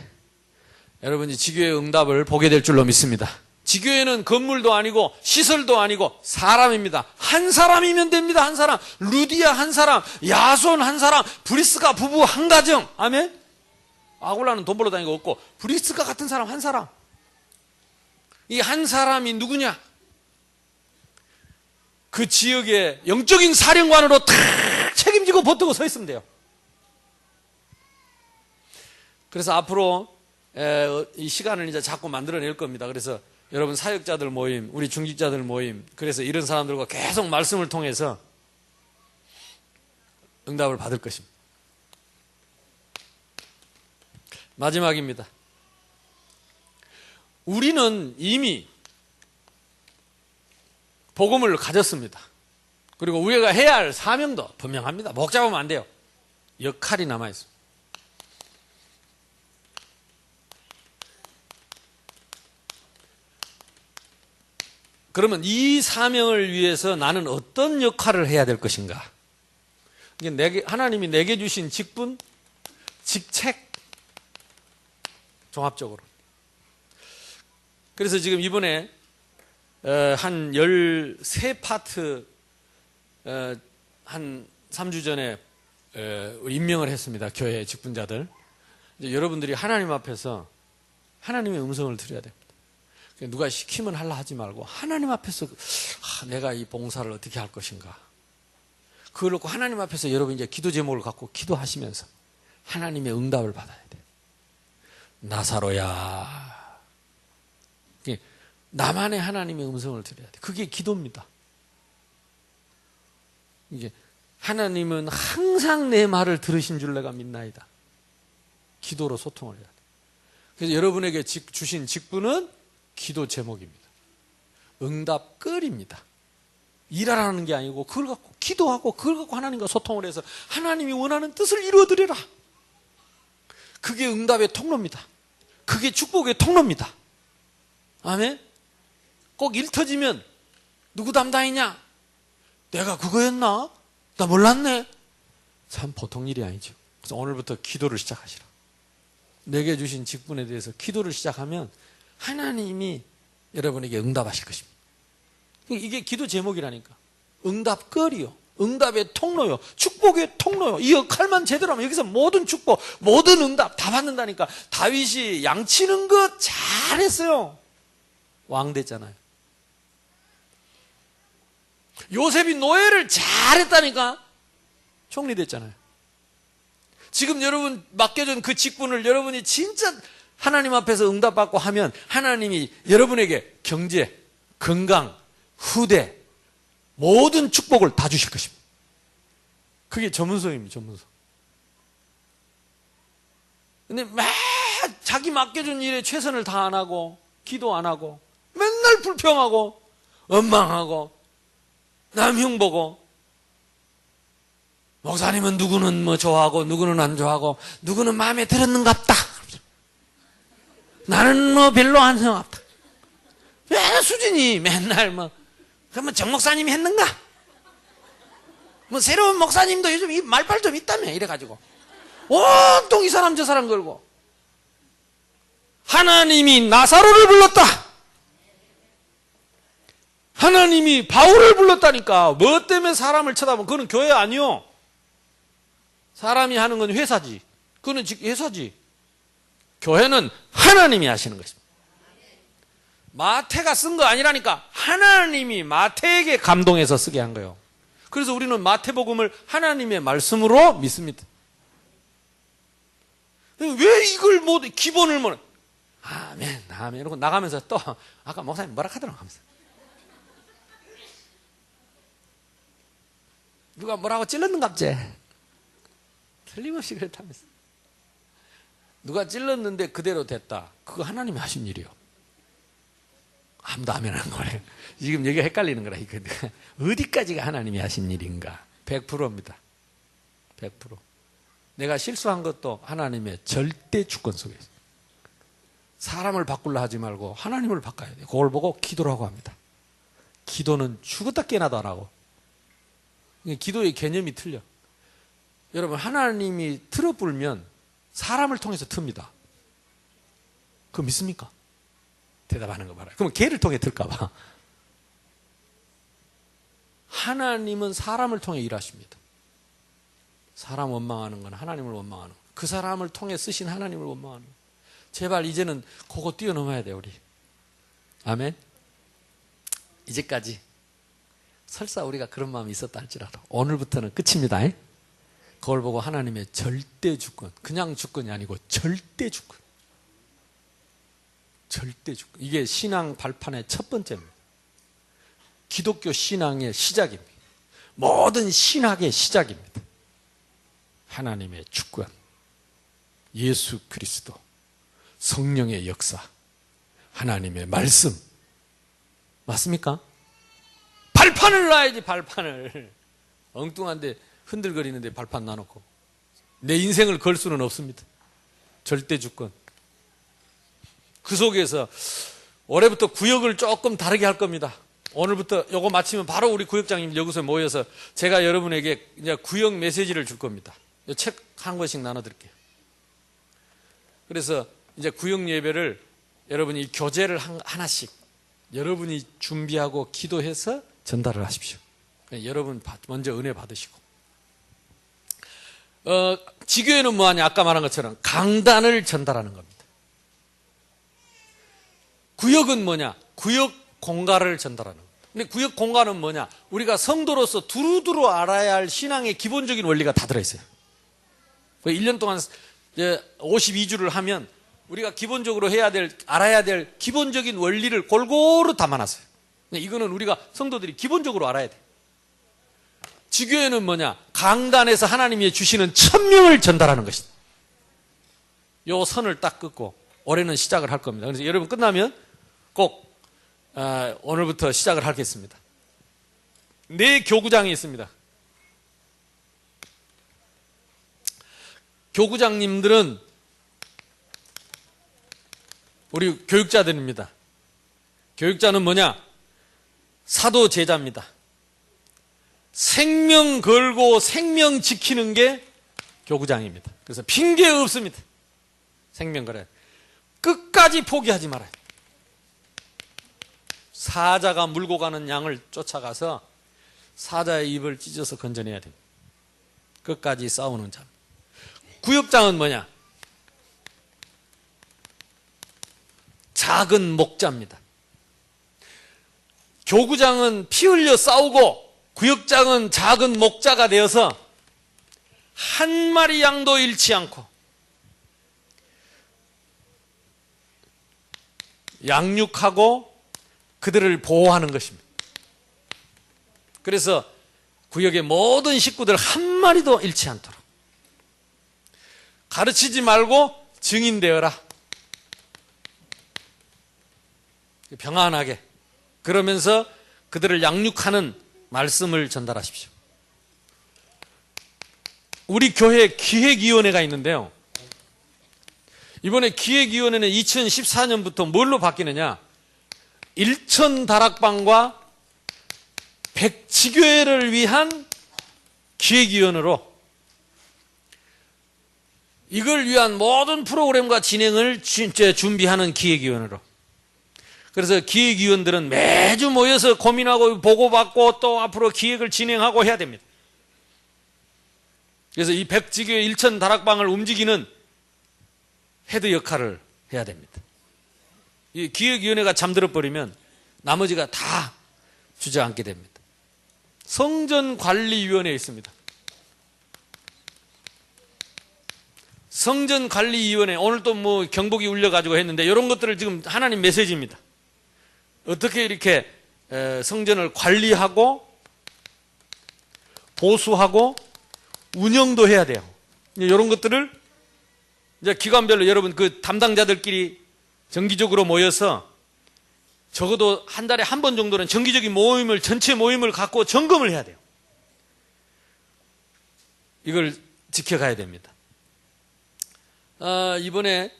여러분이 지교회 응답을 보게 될 줄로 믿습니다. 지교회는 건물도 아니고 시설도 아니고 사람입니다. 한 사람이면 됩니다. 한 사람. 루디아 한 사람, 야손 한 사람, 브리스가 부부 한 가정. 아멘? 아굴라는 돈 벌러 다니고 없고 브리스가 같은 사람 한 사람. 이 한 사람이 누구냐? 그 지역의 영적인 사령관으로 탁 책임지고 버티고 서 있으면 돼요. 그래서 앞으로 이 시간을 이제 자꾸 만들어낼 겁니다. 그래서 여러분 사역자들 모임, 우리 중직자들 모임, 그래서 이런 사람들과 계속 말씀을 통해서 응답을 받을 것입니다. 마지막입니다. 우리는 이미 복음을 가졌습니다. 그리고 우리가 해야 할 사명도 분명합니다. 목 잡으면 안 돼요. 역할이 남아있습니다. 그러면 이 사명을 위해서 나는 어떤 역할을 해야 될 것인가? 하나님이 내게 주신 직분, 직책, 종합적으로. 그래서 지금 이번에 한 13파트 한 3주 전에 임명을 했습니다. 교회 직분자들. 이제 여러분들이 하나님 앞에서 하나님의 음성을 들어야 됩니다. 누가 시키면 하려 하지 말고 하나님 앞에서 내가 이 봉사를 어떻게 할 것인가. 그걸 놓고 하나님 앞에서 여러분 이제 기도 제목을 갖고 기도하시면서 하나님의 응답을 받아야 돼. 나사로야. 나만의 하나님의 음성을 들어야 돼. 그게 기도입니다. 이게 하나님은 항상 내 말을 들으신 줄 내가 믿나이다. 기도로 소통을 해야 돼. 그래서 여러분에게 주신 직분은 기도 제목입니다. 응답글입니다. 일하라는 게 아니고 그걸 갖고 기도하고 그걸 갖고 하나님과 소통을 해서 하나님이 원하는 뜻을 이루어드리라. 그게 응답의 통로입니다. 그게 축복의 통로입니다. 아멘? 꼭 일 터지면 누구 담당이냐? 내가 그거였나? 나 몰랐네. 참 보통 일이 아니죠. 그래서 오늘부터 기도를 시작하시라. 내게 주신 직분에 대해서 기도를 시작하면 하나님이 여러분에게 응답하실 것입니다. 이게 기도 제목이라니까. 응답거리요. 응답의 통로요. 축복의 통로요. 이 역할만 제대로 하면 여기서 모든 축복, 모든 응답 다 받는다니까. 다윗이 양치는 것 잘했어요. 왕 됐잖아요. 요셉이 노예를 잘했다니까. 총리 됐잖아요. 지금 여러분 맡겨준 그 직분을 여러분이 진짜 하나님 앞에서 응답받고 하면 하나님이 여러분에게 경제, 건강, 후대, 모든 축복을 다 주실 것입니다. 그게 전문성입니다. 전문성. 근데 막 자기 맡겨준 일에 최선을 다 안 하고 기도 안 하고 맨날 불평하고 원망하고 남 흉보고 목사님은 누구는 뭐 좋아하고 누구는 안 좋아하고 누구는 마음에 들었는갑다. 나는 뭐 별로 안 생각합다. 왜 수준이 맨날 뭐 그러면 정 목사님이 했는가? 뭐 새로운 목사님도 요즘 이 말빨 좀 있다며 이래가지고 온통 이 사람 저 사람 걸고. 하나님이 나사로를 불렀다. 하나님이 바울을 불렀다니까. 뭐 때문에 사람을 쳐다보면 그거는 교회 아니요. 사람이 하는 건 회사지. 그거는 회사지. 교회는 하나님이 하시는 것입니다. 마태가 쓴 거 아니라니까. 하나님이 마태에게 감동해서 쓰게 한 거예요. 그래서 우리는 마태복음을 하나님의 말씀으로 믿습니다. 왜 이걸 기본을 아멘, 아멘 이러고 나가면서 또 아까 목사님 뭐라 하더라고 하면서 누가 뭐라고 찔렀는갑제 틀림없이 그렇다면서 누가 찔렀는데 그대로 됐다. 그거 하나님이 하신 일이요. 아무도 아멘 안 거래요. 지금 여기가 헷갈리는 거라. 어디까지가 하나님이 하신 일인가? 100%입니다. 100%. 내가 실수한 것도 하나님의 절대 주권 속에 있어요. 사람을 바꾸려 하지 말고 하나님을 바꿔야 돼요. 그걸 보고 기도라고 합니다. 기도는 죽었다 깨나도 안 하고. 기도의 개념이 틀려. 여러분, 하나님이 틀어 불면 사람을 통해서 틉니다. 그거 믿습니까? 대답하는 거 봐라. 그러면 걔를 통해 틀까 봐. 하나님은 사람을 통해 일하십니다. 사람 원망하는 건 하나님을 원망하는 거. 그 사람을 통해 쓰신 하나님을 원망하는 거. 제발 이제는 그거 뛰어넘어야 돼, 우리. 아멘. 이제까지 설사 우리가 그런 마음이 있었다 할지라도 오늘부터는 끝입니다. 그걸 보고 하나님의 절대 주권, 그냥 주권이 아니고 절대 주권. 절대 주권. 이게 신앙 발판의 첫 번째입니다. 기독교 신앙의 시작입니다. 모든 신학의 시작입니다. 하나님의 주권, 예수 그리스도, 성령의 역사, 하나님의 말씀. 맞습니까? 발판을 놔야지, 발판을. 엉뚱한데 흔들거리는데 발판 놔놓고 내 인생을 걸 수는 없습니다. 절대 주권. 그 속에서 올해부터 구역을 조금 다르게 할 겁니다. 오늘부터 요거 마치면 바로 우리 구역장님 여기서 모여서 제가 여러분에게 이제 구역 메시지를 줄 겁니다. 책 한 권씩 나눠드릴게요. 그래서 이제 구역 예배를 여러분이 교재를 하나씩 여러분이 준비하고 기도해서 전달을 하십시오. 여러분 먼저 은혜 받으시고. 지교회는 뭐하냐? 아까 말한 것처럼 강단을 전달하는 겁니다. 구역은 뭐냐? 구역 공가를 전달하는 겁니다. 근데 구역 공가는 뭐냐? 우리가 성도로서 두루두루 알아야 할 신앙의 기본적인 원리가 다 들어있어요. 1년 동안 52주를 하면 우리가 기본적으로 알아야 될 기본적인 원리를 골고루 담아놨어요. 이거는 우리가 성도들이 기본적으로 알아야 돼. 지교회는 뭐냐? 강단에서 하나님이 주시는 천명을 전달하는 것이다. 요 선을 딱 긋고 올해는 시작을 할 겁니다. 그래서 여러분 끝나면 꼭 오늘부터 시작을 하겠습니다. 4교구장이 있습니다. 교구장님들은 우리 교육자들입니다. 교육자는 뭐냐? 사도 제자입니다. 생명 걸고 생명 지키는 게 교구장입니다. 그래서 핑계 없습니다. 생명 걸어야 돼. 끝까지 포기하지 말아요. 사자가 물고 가는 양을 쫓아가서 사자의 입을 찢어서 건져내야 됩니다. 끝까지 싸우는 자. 구역장은 뭐냐? 작은 목자입니다. 교구장은 피 흘려 싸우고 구역장은 작은 목자가 되어서 한 마리 양도 잃지 않고 양육하고 그들을 보호하는 것입니다. 그래서 구역의 모든 식구들 한 마리도 잃지 않도록 가르치지 말고 증인되어라. 평안하게. 그러면서 그들을 양육하는 말씀을 전달하십시오. 우리 교회 기획위원회가 있는데요. 이번에 기획위원회는 2014년부터 뭘로 바뀌느냐? 일천다락방과 백지교회를 위한 기획위원회로 이걸 위한 모든 프로그램과 진행을 진짜 준비하는 기획위원으로. 그래서 기획위원들은 매주 모여서 고민하고 보고받고 또 앞으로 기획을 진행하고 해야 됩니다. 그래서 이 백지교회 일천 다락방을 움직이는 헤드 역할을 해야 됩니다. 이 기획위원회가 잠들어 버리면 나머지가 다 주저앉게 됩니다. 성전관리위원회에 있습니다. 성전관리위원회, 오늘 또 뭐 경복이 울려가지고 했는데 이런 것들을 지금 하나님 메시지입니다. 어떻게 이렇게 성전을 관리하고 보수하고 운영도 해야 돼요. 이런 것들을 이제 기관별로 여러분 그 담당자들끼리 정기적으로 모여서 적어도 한 달에 한 번 정도는 정기적인 모임을, 전체 모임을 갖고 점검을 해야 돼요. 이걸 지켜가야 됩니다. 이번에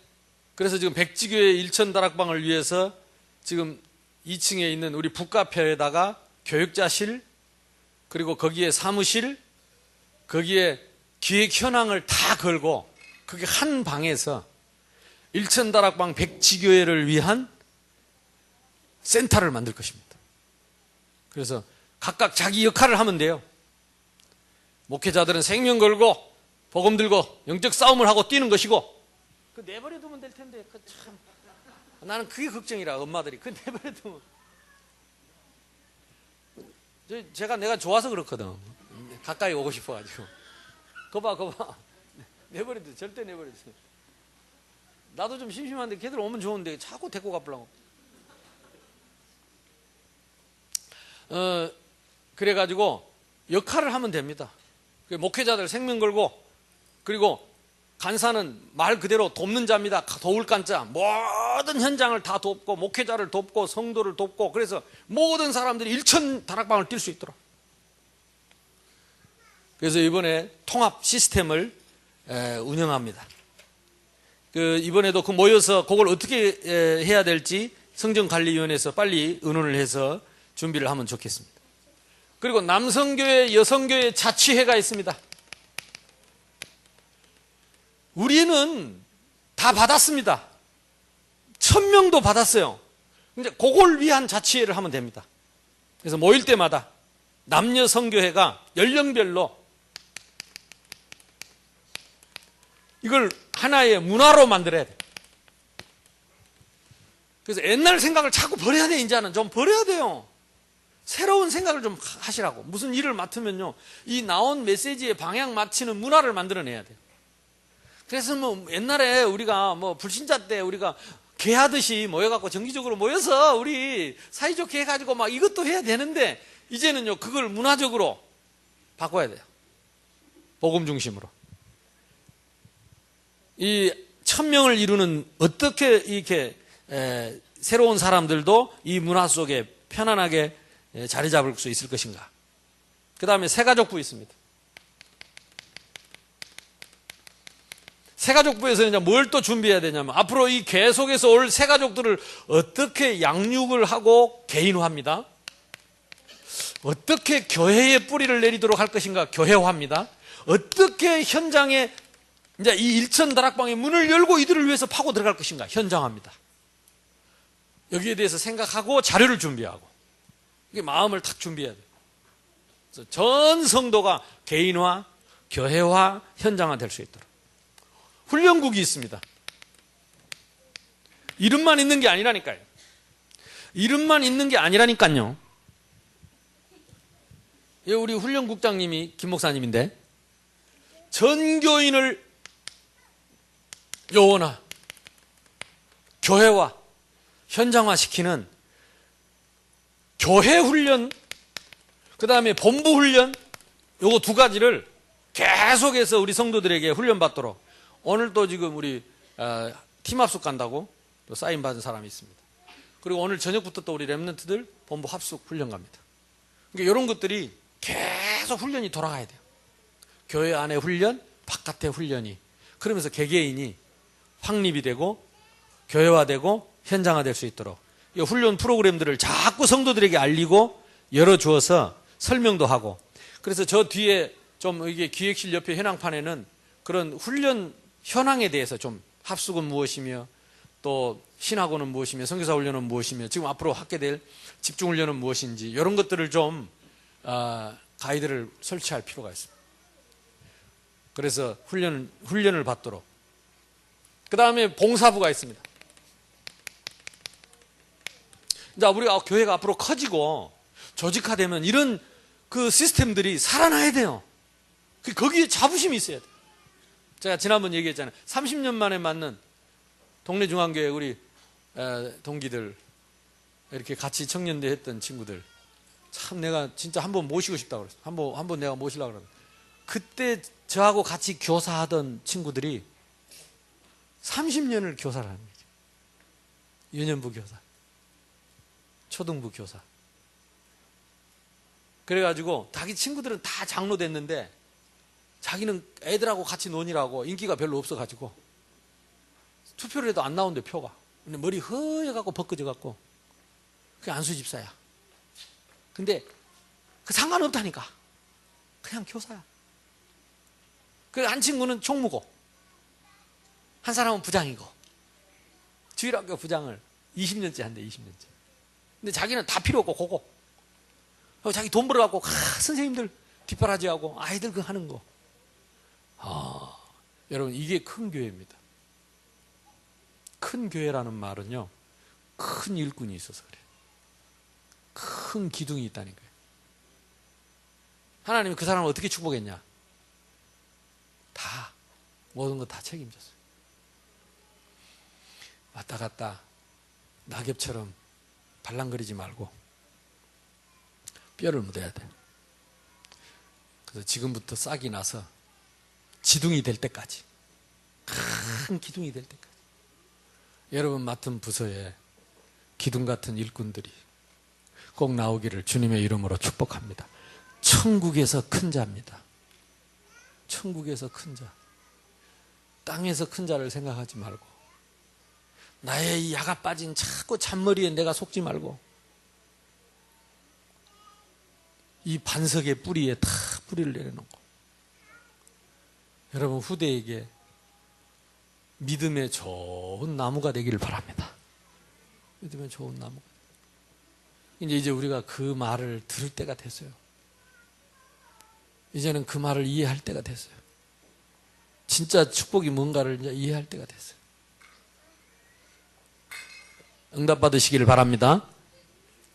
그래서 지금 백지교회 일천다락방을 위해서 지금 2층에 있는 우리 북카페에다가 교육자실, 그리고 거기에 사무실, 거기에 기획 현황을 다 걸고 그게 한 방에서 일천다락방 백지교회를 위한 센터를 만들 것입니다. 그래서 각각 자기 역할을 하면 돼요. 목회자들은 생명 걸고 복음 들고 영적 싸움을 하고 뛰는 것이고, 그 내버려 두면 될 텐데, 그 참 나는 그게 걱정이라. 엄마들이 그 내버려 두면, 내가 좋아서 그렇거든. 가까이 오고 싶어가지고. 거봐 내버려 두, 절대 내버려 두. 나도 좀 심심한데 걔들 오면 좋은데 자꾸 데리고 가보려고. 그래가지고 역할을 하면 됩니다. 목회자들 생명 걸고, 그리고 간사는 말 그대로 돕는 자입니다. 도울 간자. 모든 현장을 다 돕고 목회자를 돕고 성도를 돕고, 그래서 모든 사람들이 일천 다락방을 뛸 수 있도록. 그래서 이번에 통합 시스템을 운영합니다. 이번에도 그 모여서 그걸 어떻게 해야 될지 성전관리위원회에서 빨리 의논을 해서 준비를 하면 좋겠습니다. 그리고 남성교회, 여성교회 자치회가 있습니다. 우리는 다 받았습니다. 1000명도 받았어요. 이제 그걸 위한 자치회를 하면 됩니다. 그래서 모일 때마다 남녀 성교회가 연령별로 이걸 하나의 문화로 만들어야 돼요. 그래서 옛날 생각을 자꾸 버려야 돼. 이제는 좀 버려야 돼요. 새로운 생각을 좀 하시라고. 무슨 일을 맡으면요, 이 나온 메시지에 방향 맞추는 문화를 만들어내야 돼요. 그래서 뭐 옛날에 우리가 뭐 불신자 때 우리가 개하듯이 모여갖고 정기적으로 모여서 우리 사이좋게 해가지고 막 이것도 해야 되는데, 이제는요 그걸 문화적으로 바꿔야 돼요. 복음 중심으로. 이 1000명을 이루는, 어떻게 이렇게 새로운 사람들도 이 문화 속에 편안하게 자리 잡을 수 있을 것인가. 그 다음에 새가족부 있습니다. 새가족부에서는 이제 뭘 또 준비해야 되냐면, 앞으로 이 교회 속에서 올 새가족들을 어떻게 양육을 하고 개인화합니다. 어떻게 교회의 뿌리를 내리도록 할 것인가, 교회화합니다. 어떻게 현장에 이제 이 일천 다락방의 문을 열고 이들을 위해서 파고 들어갈 것인가, 현장화합니다. 여기에 대해서 생각하고 자료를 준비하고, 이게 마음을 탁 준비해야 돼요. 그래서 전 성도가 개인화, 교회화, 현장화 될 수 있도록. 훈련국이 있습니다. 이름만 있는 게 아니라니까요. 이름만 있는 게 아니라니까요. 우리 훈련국장님이 김 목사님인데, 전교인을 요원화, 교회화, 현장화시키는 교회 훈련, 그 다음에 본부 훈련, 요거 두 가지를 계속해서 우리 성도들에게 훈련받도록. 오늘 또 지금 우리 팀합숙 간다고 또 사인 받은 사람이 있습니다. 그리고 오늘 저녁부터 또 우리 랩런트들 본부 합숙 훈련 갑니다. 그러니까 이런 것들이 계속 훈련이 돌아가야 돼요. 교회 안에 훈련, 바깥에 훈련이. 그러면서 개개인이 확립이 되고 교회화되고 현장화될 수 있도록 이 훈련 프로그램들을 자꾸 성도들에게 알리고 열어주어서 설명도 하고. 그래서 저 뒤에 좀 이게 기획실 옆에 현황판에는 그런 훈련 현황에 대해서 좀 합숙은 무엇이며 또 신학원은 무엇이며 선교사 훈련은 무엇이며 지금 앞으로 하게 될 집중훈련은 무엇인지 이런 것들을 좀 가이드를 설치할 필요가 있습니다. 그래서 훈련을 받도록. 그 다음에 봉사부가 있습니다. 자, 우리 교회가 앞으로 커지고 조직화되면 이런 그 시스템들이 살아나야 돼요. 거기에 자부심이 있어야 돼요. 제가 지난번 얘기했잖아요. 30년 만에 만난 동네 중앙교회 우리 동기들, 이렇게 같이 청년대 했던 친구들, 참 내가 진짜 한번 모시고 싶다고 그랬어. 한번 내가 모시려고 그랬는데, 그때 저하고 같이 교사하던 친구들이 30년을 교사를 하는 거죠. 유년부 교사, 초등부 교사. 그래가지고 자기 친구들은 다 장로 됐는데 자기는 애들하고 같이 논이라고 인기가 별로 없어가지고 투표를 해도 안 나온대, 표가. 근데 머리 허여갖고 벗겨져갖고 그게 안수 집사야. 근데 그 상관없다니까. 그냥 교사야. 그 한 친구는 총무고 한 사람은 부장이고 주일학교 부장을 20년째 한대. 20년째. 근데 자기는 다 필요 없고 그거 자기 돈 벌어갖고 선생님들 뒷바라지하고 아이들 그 하는 거. 여러분, 이게 큰 교회입니다. 큰 교회라는 말은요, 큰 일꾼이 있어서 그래요. 큰 기둥이 있다는 거예요. 하나님이 그 사람을 어떻게 축복했냐? 다, 모든 거 다 책임졌어요. 왔다 갔다 낙엽처럼 발랑거리지 말고 뼈를 묻어야 돼. 그래서 지금부터 싹이 나서 지둥이 될 때까지, 큰 기둥이 될 때까지 여러분 맡은 부서에 기둥 같은 일꾼들이 꼭 나오기를 주님의 이름으로 축복합니다. 천국에서 큰 자입니다. 천국에서 큰 자. 땅에서 큰 자를 생각하지 말고, 나의 이 야가 빠진 자꾸 잔머리에 내가 속지 말고, 이 반석의 뿌리에 다 뿌리를 내려놓고, 여러분 후대에게 믿음의 좋은 나무가 되기를 바랍니다. 믿음의 좋은 나무. 이제 우리가 그 말을 들을 때가 됐어요. 이제는 그 말을 이해할 때가 됐어요. 진짜 축복이 뭔가를 이제 이해할 때가 됐어요. 응답 받으시기를 바랍니다.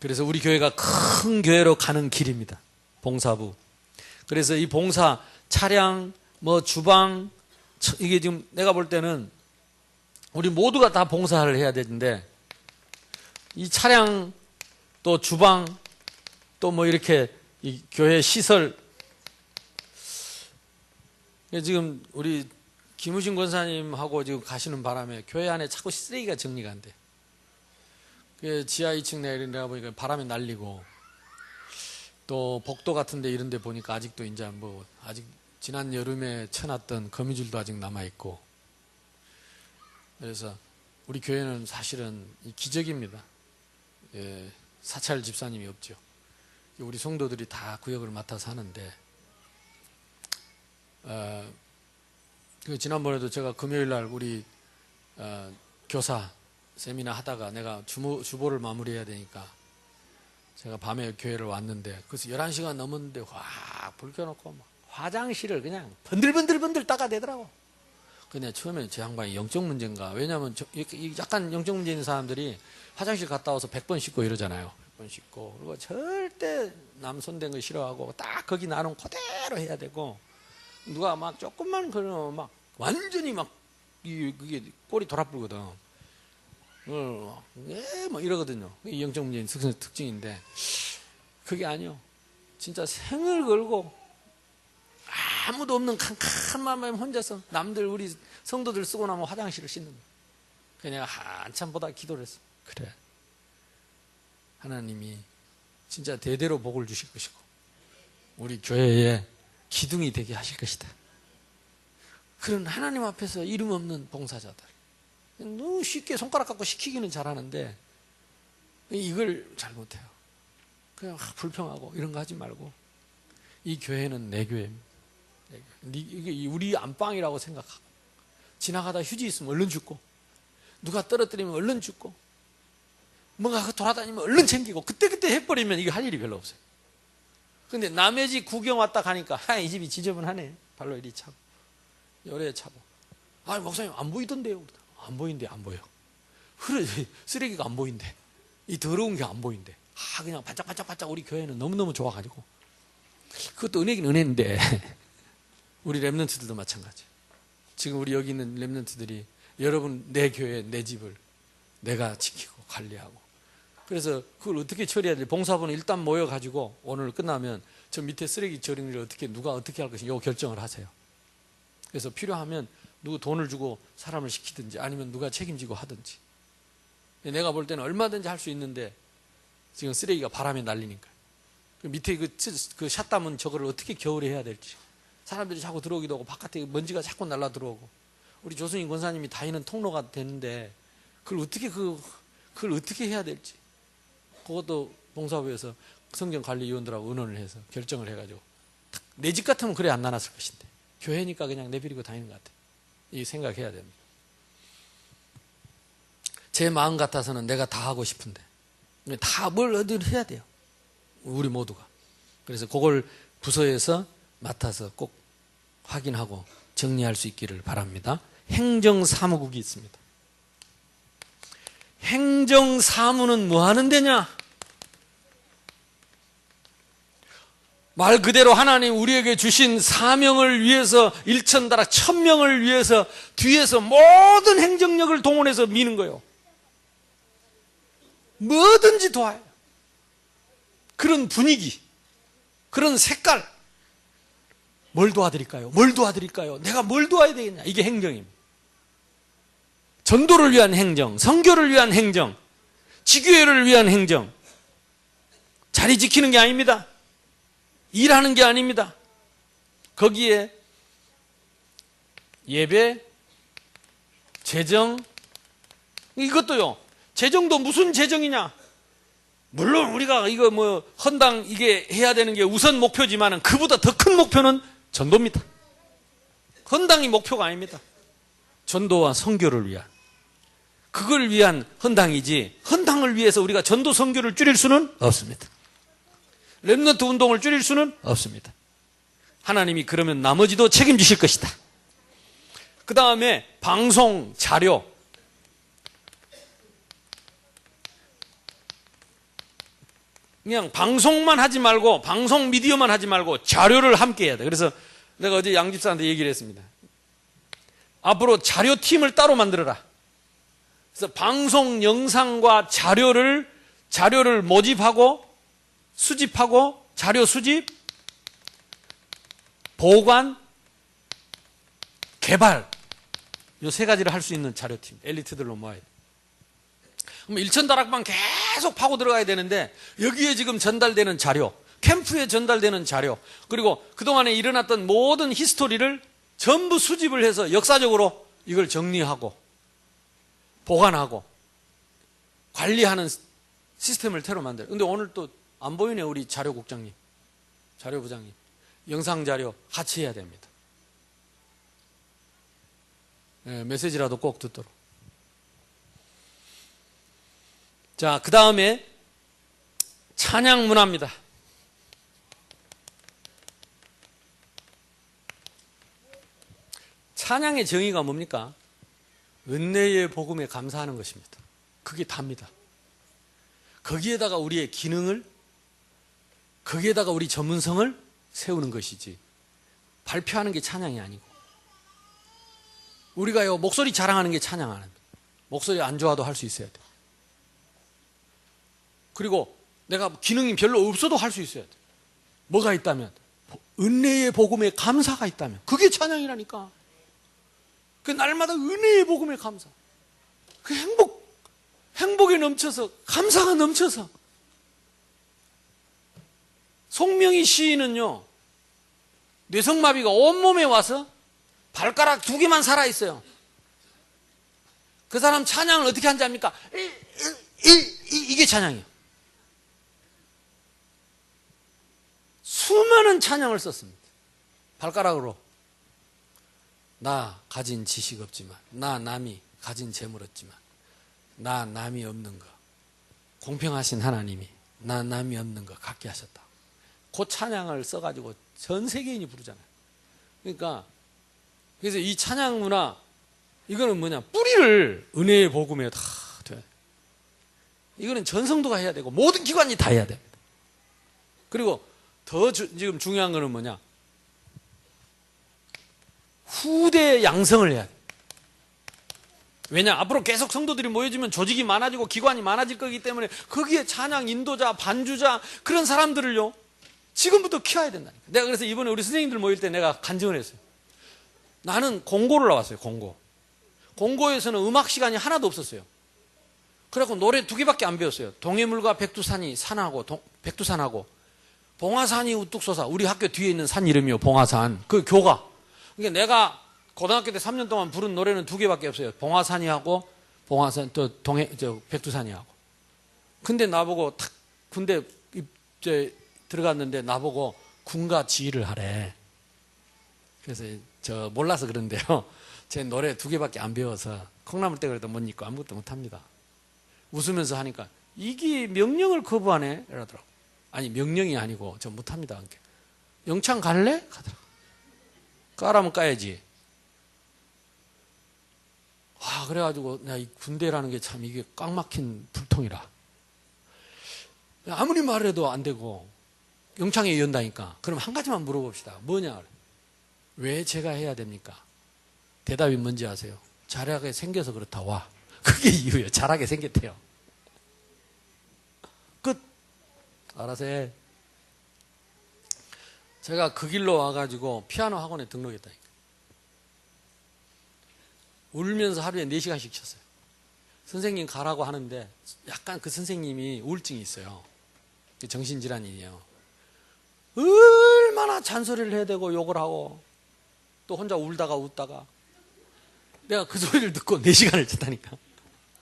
그래서 우리 교회가 큰 교회로 가는 길입니다. 봉사부. 그래서 이 봉사, 차량, 주방, 이게 지금 내가 볼 때는 우리 모두가 다 봉사를 해야 되는데, 이 차량, 또 주방, 또 이렇게 이 교회 시설, 지금 우리 김우신 권사님하고 지금 가시는 바람에 교회 안에 자꾸 쓰레기가 정리가 안 돼. 지하 2층 내가 보니까 바람에 날리고, 또 복도 같은데 이런데 보니까 아직도 이제 아직 지난 여름에 쳐놨던 거미줄도 아직 남아 있고. 그래서 우리 교회는 사실은 기적입니다. 사찰 집사님이 없죠. 우리 성도들이 다 구역을 맡아서 하는데, 지난번에도 제가 금요일날 우리 교사 세미나 하다가 내가 주보를 마무리해야 되니까 제가 밤에 교회를 왔는데, 그래서 11시간 넘었는데 확 불 켜놓고 화장실을 그냥 번들번들 닦아대더라고. 근데 처음에는 제 양반이 영적 문제인가, 왜냐하면 약간 영적 문제 있는 사람들이 화장실 갔다 와서 100번 씻고 이러잖아요. 100번 씻고, 그리고 절대 남 손댄 거 싫어하고 딱 거기 나는 그대로 해야 되고, 누가 조금만 그러면 완전히 그게 꼬리 돌아불거든. 이러거든요. 이게 영적 문제인 특징인데, 그게 아니요. 진짜 생을 걸고 아무도 없는 캄캄한 밤에 혼자서 남들 우리 성도들 쓰고 나면 화장실을 씻는 거예요. 그래서 내가 한참 보다 기도를 했어. 그래, 하나님이 진짜 대대로 복을 주실 것이고 우리 교회에 기둥이 되게 하실 것이다. 그런 하나님 앞에서 이름 없는 봉사자들, 너무 쉽게 손가락 갖고 시키기는 잘하는데 이걸 잘 못해요. 그냥 불평하고 이런 거 하지 말고, 이 교회는 내 교회입니다. 이게 우리 안방이라고 생각하고 지나가다 휴지 있으면 얼른 줍고, 누가 떨어뜨리면 얼른 줍고, 뭔가 돌아다니면 얼른 챙기고, 그때그때 해버리면 이거 할 일이 별로 없어요. 근데 남의 집 구경 왔다 가니까 이 집이 지저분하네. 발로 이리 차고 요래 차고. 목사님 안 보이던데요. 안 보인대. 안 보여. 쓰레기가 안 보인대. 이 더러운 게 안 보인대. 그냥 반짝반짝반짝. 우리 교회는 너무너무 좋아가지고. 그것도 은혜긴 은혜인데 우리 랩런트들도 마찬가지. 지금 우리 여기 있는 랩런트들이 여러분 내 교회 내 집을 내가 지키고 관리하고, 그래서 그걸 어떻게 처리해야 돼? 봉사부는 일단 모여가지고 오늘 끝나면 저 밑에 쓰레기 처리를 누가 어떻게 할 것인가, 이거 결정을 하세요. 그래서 필요하면 누구 돈을 주고 사람을 시키든지 아니면 누가 책임지고 하든지. 내가 볼 때는 얼마든지 할 수 있는데 지금 쓰레기가 바람에 날리니까. 밑에 그 샷담은 저거를 어떻게 겨울에 해야 될지. 사람들이 자꾸 들어오기도 하고 바깥에 먼지가 자꾸 날라 들어오고. 우리 조승인 권사님이 다니는 통로가 되는데 그걸 어떻게 해야 될지. 그것도 봉사부에서 성경관리위원들하고 의논을 해서 결정을 해가지고, 내 집 같으면 그래 안 나눴을 것인데 교회니까 그냥 내버리고 다니는 것 같아요. 이 생각해야 됩니다. 제 마음 같아서는 내가 다 하고 싶은데 다 뭘 어디를 해야 돼요, 우리 모두가. 그래서 그걸 부서에서 맡아서 꼭 확인하고 정리할 수 있기를 바랍니다. 행정사무국이 있습니다. 행정사무는 뭐 하는 데냐? 말 그대로 하나님 우리에게 주신 사명을 위해서, 일천다락 1000명을 위해서 뒤에서 모든 행정력을 동원해서 미는 거예요. 뭐든지 도와요. 그런 분위기, 그런 색깔. 뭘 도와드릴까요? 뭘 도와드릴까요? 내가 뭘 도와야 되겠냐? 이게 행정입니다. 전도를 위한 행정, 선교를 위한 행정, 지교회를 위한 행정. 자리 지키는 게 아닙니다. 일하는 게 아닙니다. 거기에 예배, 재정, 이것도요. 재정도 무슨 재정이냐? 물론 우리가 이거 헌당 이게 해야 되는 게 우선 목표지만은 그보다 더 큰 목표는 전도입니다. 헌당이 목표가 아닙니다. 전도와 선교를 위한, 그걸 위한 헌당이지, 헌당을 위해서 우리가 전도 선교를 줄일 수는 없습니다. 렘넌트 운동을 줄일 수는 없습니다. 하나님이 그러면 나머지도 책임지실 것이다. 그 다음에 방송 자료, 그냥 방송만 하지 말고, 방송 미디어만 하지 말고 자료를 함께 해야 돼. 그래서 내가 어제 양집사한테 얘기를 했습니다. 앞으로 자료팀을 따로 만들어라. 그래서 방송 영상과 자료를 모집하고 수집하고, 자료 수집, 보관, 개발, 이 세 가지를 할 수 있는 자료팀, 엘리트들로 모아야 돼. 그럼 일천다락방 계속 파고 들어가야 되는데, 여기에 지금 전달되는 자료, 캠프에 전달되는 자료, 그리고 그동안에 일어났던 모든 히스토리를 전부 수집을 해서 역사적으로 이걸 정리하고 보관하고 관리하는 시스템을 새로 만들어요. 근데 오늘 또 안 보이네, 우리 자료국장님, 자료부장님. 영상 자료 같이 해야 됩니다. 네, 메시지라도 꼭 듣도록. 자, 그 다음에 찬양 문화입니다. 찬양의 정의가 뭡니까? 은혜의 복음에 감사하는 것입니다. 그게 답니다. 거기에다가 우리의 기능을, 거기에다가 우리 전문성을 세우는 것이지, 발표하는 게 찬양이 아니고. 우리가요, 목소리 자랑하는 게 찬양 안 합니다. 목소리 안 좋아도 할 수 있어야 돼요. 그리고 내가 기능이 별로 없어도 할 수 있어야 돼요. 뭐가 있다면? 은혜의 복음에 감사가 있다면. 그게 찬양이라니까. 그 날마다 은혜의 복음에 감사. 그 행복에 넘쳐서, 감사가 넘쳐서. 송명희 시인은요, 뇌성마비가 온몸에 와서 발가락 2개만 살아있어요. 그 사람 찬양을 어떻게 하는지 압니까? 이게 찬양이에요. 수많은 찬양을 썼습니다. 발가락으로. 나 가진 지식 없지만, 나 남이 가진 재물 없지만, 나 남이 없는 거, 공평하신 하나님이 나 남이 없는 거 갖게 하셨다. 그 찬양을 써가지고 전 세계인이 부르잖아요. 그러니까 그래서 이 찬양 문화, 이거는 뭐냐, 뿌리를 은혜의 복음에 다 돼. 이거는 전성도가 해야 되고 모든 기관이 다 해야 됩니다. 그리고 더 지금 중요한 거는 뭐냐, 후대 양성을 해야 돼. 왜냐, 앞으로 계속 성도들이 모여지면 조직이 많아지고 기관이 많아질 거기 때문에 거기에 찬양 인도자, 반주자, 그런 사람들을요 지금부터 키워야 된다니까. 내가 그래서 이번에 우리 선생님들 모일 때 내가 간증을 했어요. 나는 공고를 나왔어요. 공고에서는 음악 시간이 하나도 없었어요. 그래갖고 노래 2개밖에 안 배웠어요. 동해물과 백두산이 산하고 백두산하고 봉화산이 우뚝 솟아. 우리 학교 뒤에 있는 산 이름이요, 봉화산. 그 교가. 그러니까 내가 고등학교 때 3년 동안 부른 노래는 2개밖에 없어요. 봉화산이 하고 봉화산 또 백두산이 하고. 근데 나보고 탁 군대 들어갔는데 나보고 군가 지휘를 하래. 그래서 저 몰라서 그런데요, 제 노래 2개밖에 안 배워서 콩나물 떼그래도 못 읽고 아무것도 못합니다. 웃으면서 하니까 이게 명령을 거부하네 이러더라고. 아니 명령이 아니고 저 못합니다. 영창 갈래? 가더라고. 까라면 까야지. 와, 그래가지고 내가 이 군대라는 게 참 이게 꽉 막힌 불통이라. 아무리 말해도 안 되고 영창에 연다니까. 그럼 한 가지만 물어봅시다. 뭐냐? 왜 제가 해야 됩니까? 대답이 뭔지 아세요? 잘하게 생겨서 그렇다. 와, 그게 이유예요. 잘하게 생겼대요. 끝. 알아서 해. 제가 그 길로 와가지고 피아노 학원에 등록했다니까. 울면서 하루에 4시간씩 쳤어요. 선생님 가라고 하는데 약간 그 선생님이 우울증이 있어요. 정신질환이에요. 얼마나 잔소리를 해야 되고 욕을 하고 또 혼자 울다가 웃다가 내가 그 소리를 듣고 4시간을 쳤다니까.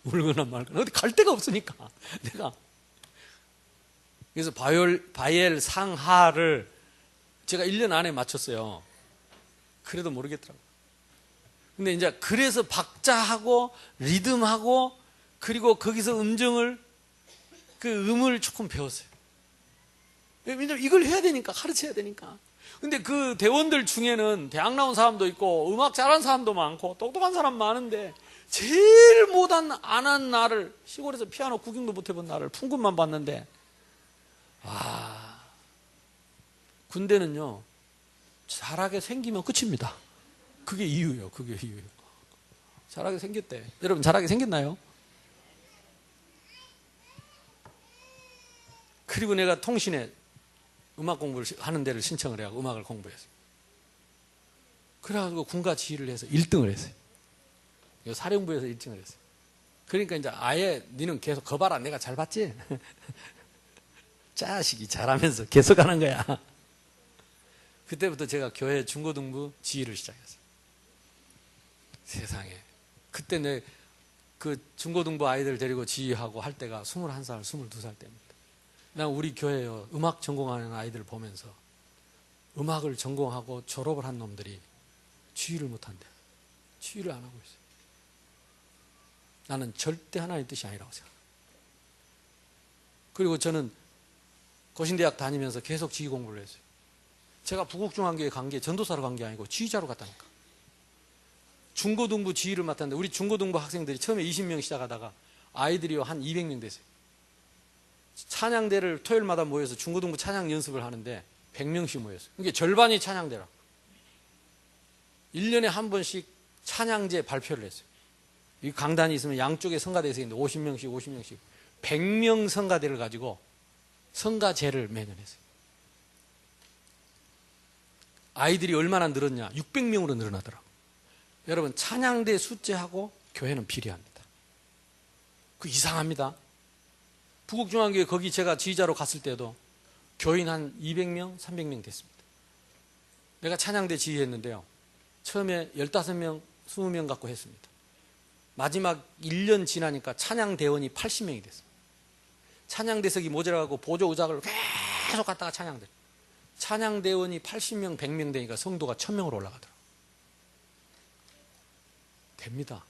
울거나 말거나 어디 갈 데가 없으니까 내가. 그래서 바이엘 상하를 제가 1년 안에 맞췄어요. 그래도 모르겠더라고요. 근데 이제 그래서 박자하고 리듬하고 그리고 거기서 음정을, 그 음을 조금 배웠어요. 왜냐면 이걸 해야 되니까, 가르쳐야 되니까. 근데 그 대원들 중에는 대학 나온 사람도 있고 음악 잘하는 사람도 많고 똑똑한 사람 많은데 제일 안 한 나를, 시골에서 피아노 구경도 못 해본 나를 풍금만 봤는데, 군대는요 잘하게 생기면 끝입니다. 그게 이유예요. 잘하게 생겼대. 여러분 잘하게 생겼나요? 그리고 내가 통신에 음악 공부를 하는 데를 신청을 해서 음악을 공부했어요. 그래가지고 군가 지휘를 해서 1등을 했어요. 사령부에서 1등을 했어요. 그러니까 이제 아예 니는 계속 거봐라, 내가 잘 봤지? 자식이 잘하면서 계속 하는 거야. 그때부터 제가 교회 중고등부 지휘를 시작했어요. 세상에. 그때 내 그 중고등부 아이들 데리고 지휘하고 할 때가 21살, 22살 때입니다. 난 우리 교회요, 음악 전공하는 아이들 보면서 음악을 전공하고 졸업을 한 놈들이 지휘를 못한대. 지휘를 안 하고 있어요. 나는 절대 하나님의 뜻이 아니라고 생각해요. 그리고 저는 고신대학 다니면서 계속 지휘 공부를 했어요. 제가 부국중앙교회 간 게 전도사로 간 게 아니고 지휘자로 갔다니까. 중고등부 지휘를 맡았는데 우리 중고등부 학생들이 처음에 20명 시작하다가 아이들이 한 200명 됐어요. 찬양대를 토요일마다 모여서 중고등부 찬양 연습을 하는데 100명씩 모였어요. 그게 절반이 찬양대라. 1년에 한 번씩 찬양제 발표를 했어요. 이 강단이 있으면 양쪽에 성가대에서 있는데 50명씩 100명 성가대를 가지고 성가제를 매년 했어요. 아이들이 얼마나 늘었냐? 600명으로 늘어나더라고요. 여러분, 찬양대 숫자하고 교회는 비례합니다. 그 이상합니다. 부국중앙교회 거기 제가 지휘자로 갔을 때도 교인 한 200명, 300명 됐습니다. 내가 찬양대 지휘했는데요. 처음에 15명, 20명 갖고 했습니다. 마지막 1년 지나니까 찬양대원이 80명이 됐습니다. 찬양대석이 모자라고 보조의자를 계속 갔다가 찬양대원이 80명, 100명 되니까 성도가 1000명으로 올라가더라고요. 됩니다.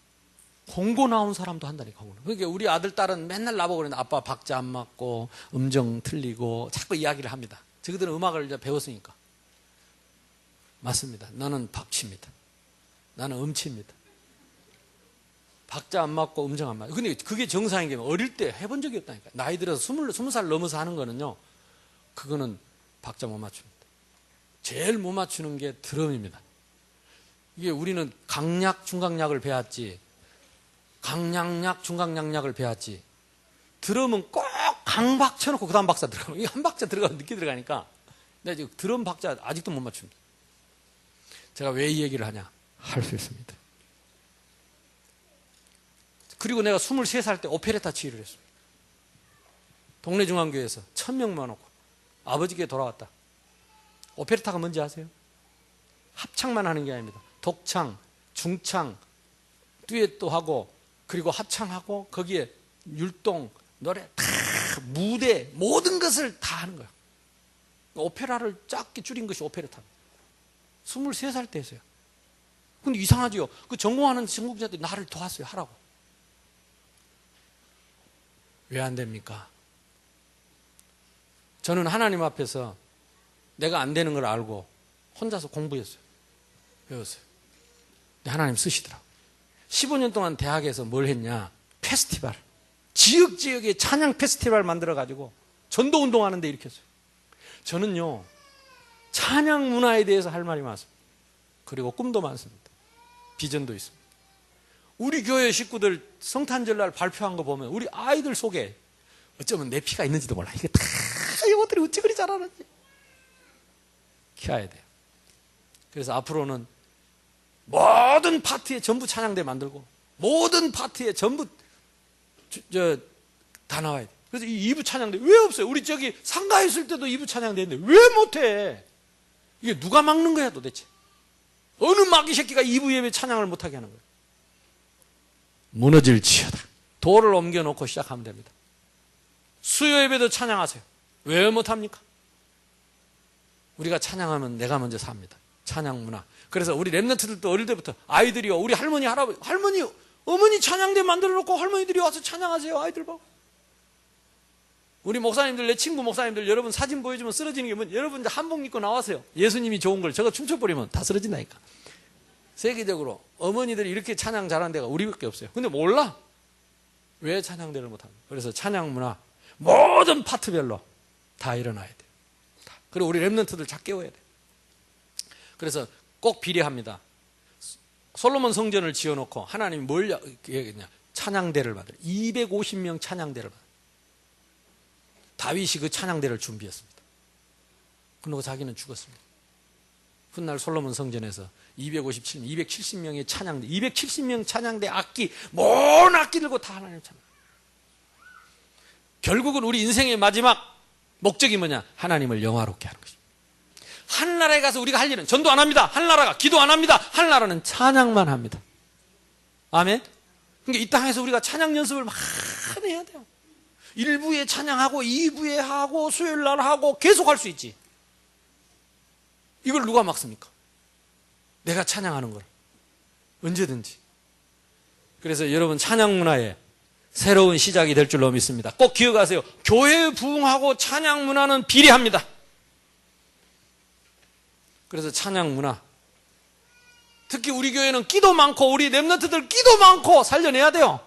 공고 나온 사람도 한다니까. 그러니까 우리 아들, 딸은 맨날 나보고 그러는데 아빠 박자 안 맞고 음정 틀리고 자꾸 이야기를 합니다. 저희들은 음악을 이제 배웠으니까. 맞습니다. 나는 박치입니다. 나는 음치입니다. 박자 안 맞고 음정 안 맞고. 근데 그게 정상인 게 어릴 때 해본 적이 없다니까. 나이 들어서 20살 넘어서 하는 거는요, 그거는 박자 못 맞춥니다. 제일 못 맞추는 게 드럼입니다. 이게 우리는 강약, 중강약을 배웠지, 강약약, 중강약약을 배웠지, 드럼은 꼭 강박 쳐놓고 그 다음 박자 들어가면, 이게 한 박자 들어가면 늦게 들어가니까, 내가 지금 드럼 박자 아직도 못 맞춥니다. 제가 왜 이 얘기를 하냐? 할 수 있습니다. 그리고 내가 23살 때 오페레타 지휘를 했습니다. 동네 중앙교회에서 1000명 모아놓고 아버지께 돌아왔다. 오페레타가 뭔지 아세요? 합창만 하는 게 아닙니다. 독창, 중창, 듀엣도 하고, 그리고 합창하고, 거기에 율동, 노래, 다 무대, 모든 것을 다 하는 거예요. 오페라를 작게 줄인 것이 오페레타. 23살 때 했어요. 근데 이상하지요. 그 전공하는 전공자들이 나를 도왔어요. 하라고. 왜 안 됩니까? 저는 하나님 앞에서 내가 안 되는 걸 알고 혼자서 공부했어요. 배웠어요. 근데 하나님 쓰시더라고요. 15년 동안 대학에서 뭘 했냐? 페스티벌. 지역에 찬양 페스티벌 만들어가지고 전도 운동하는데 일으켰어요. 저는요, 찬양 문화에 대해서 할 말이 많습니다. 그리고 꿈도 많습니다. 비전도 있습니다. 우리 교회 식구들 성탄절날 발표한 거 보면 우리 아이들 속에 어쩌면 내 피가 있는지도 몰라. 이게 다 이것들이 어찌 그리 잘하는지 키워야 돼요. 그래서 앞으로는 모든 파티에 전부 찬양대 만들고 모든 파티에 전부 다 나와야 돼요. 그래서 이 2부 찬양대 왜 없어요? 우리 저기 상가에 있을 때도 2부 찬양대 있는데 왜 못해? 이게 누가 막는 거야 도대체? 어느 마귀 새끼가 2부 예배 찬양을 못하게 하는 거예요? 무너질지어다. 돌을 옮겨놓고 시작하면 됩니다. 수요 예배도 찬양하세요. 왜 못합니까? 우리가 찬양하면 내가 먼저 삽니다. 찬양 문화. 그래서 우리 랩런트들도 어릴 때부터 아이들이요, 우리 할머니, 할아버지, 할머니, 어머니 찬양대 만들어 놓고 할머니들이 와서 찬양하세요. 아이들 봐. 우리 목사님들, 내 친구 목사님들, 여러분 사진 보여주면 쓰러지는 게 뭐냐? 여러분 이제 한복 입고 나와세요. 예수님이 좋은 걸 저거 춤춰버리면 다 쓰러진다니까. 세계적으로 어머니들이 이렇게 찬양 잘하는 데가 우리밖에 없어요. 근데 몰라. 왜 찬양대를 못합니까? 그래서 찬양 문화 모든 파트별로 다 일어나야 돼요. 그리고 우리 랩런트들 잘 깨워야 돼요. 그래서 꼭 비례합니다. 솔로몬 성전을 지어놓고 하나님이 뭘 얘기했냐? 찬양대를 만들어. 250명 찬양대를 만들어. 다윗이 그 찬양대를 준비했습니다. 그리고 자기는 죽었습니다. 훗날 솔로몬 성전에서 270명의 찬양대, 270명 찬양대 악기, 모든 악기 들고 다 하나님 찬양. 결국은 우리 인생의 마지막 목적이 뭐냐? 하나님을 영화롭게 하는 것입니다. 하늘나라에 가서 우리가 할 일은 전도 안 합니다. 하늘나라가 기도 안 합니다. 하늘나라는 찬양만 합니다. 아멘. 그러니까 이 땅에서 우리가 찬양 연습을 많이 해야 돼요. 1부에 찬양하고 2부에 하고 수요일 날 하고 계속 할 수 있지. 이걸 누가 막습니까? 내가 찬양하는 걸 언제든지. 그래서 여러분 찬양 문화에 새로운 시작이 될 줄로 믿습니다. 꼭 기억하세요. 교회 부흥하고 찬양 문화는 비례합니다. 그래서 찬양 문화, 특히 우리 교회는 기도 많고 우리 랩런트들 기도 많고 살려내야 돼요.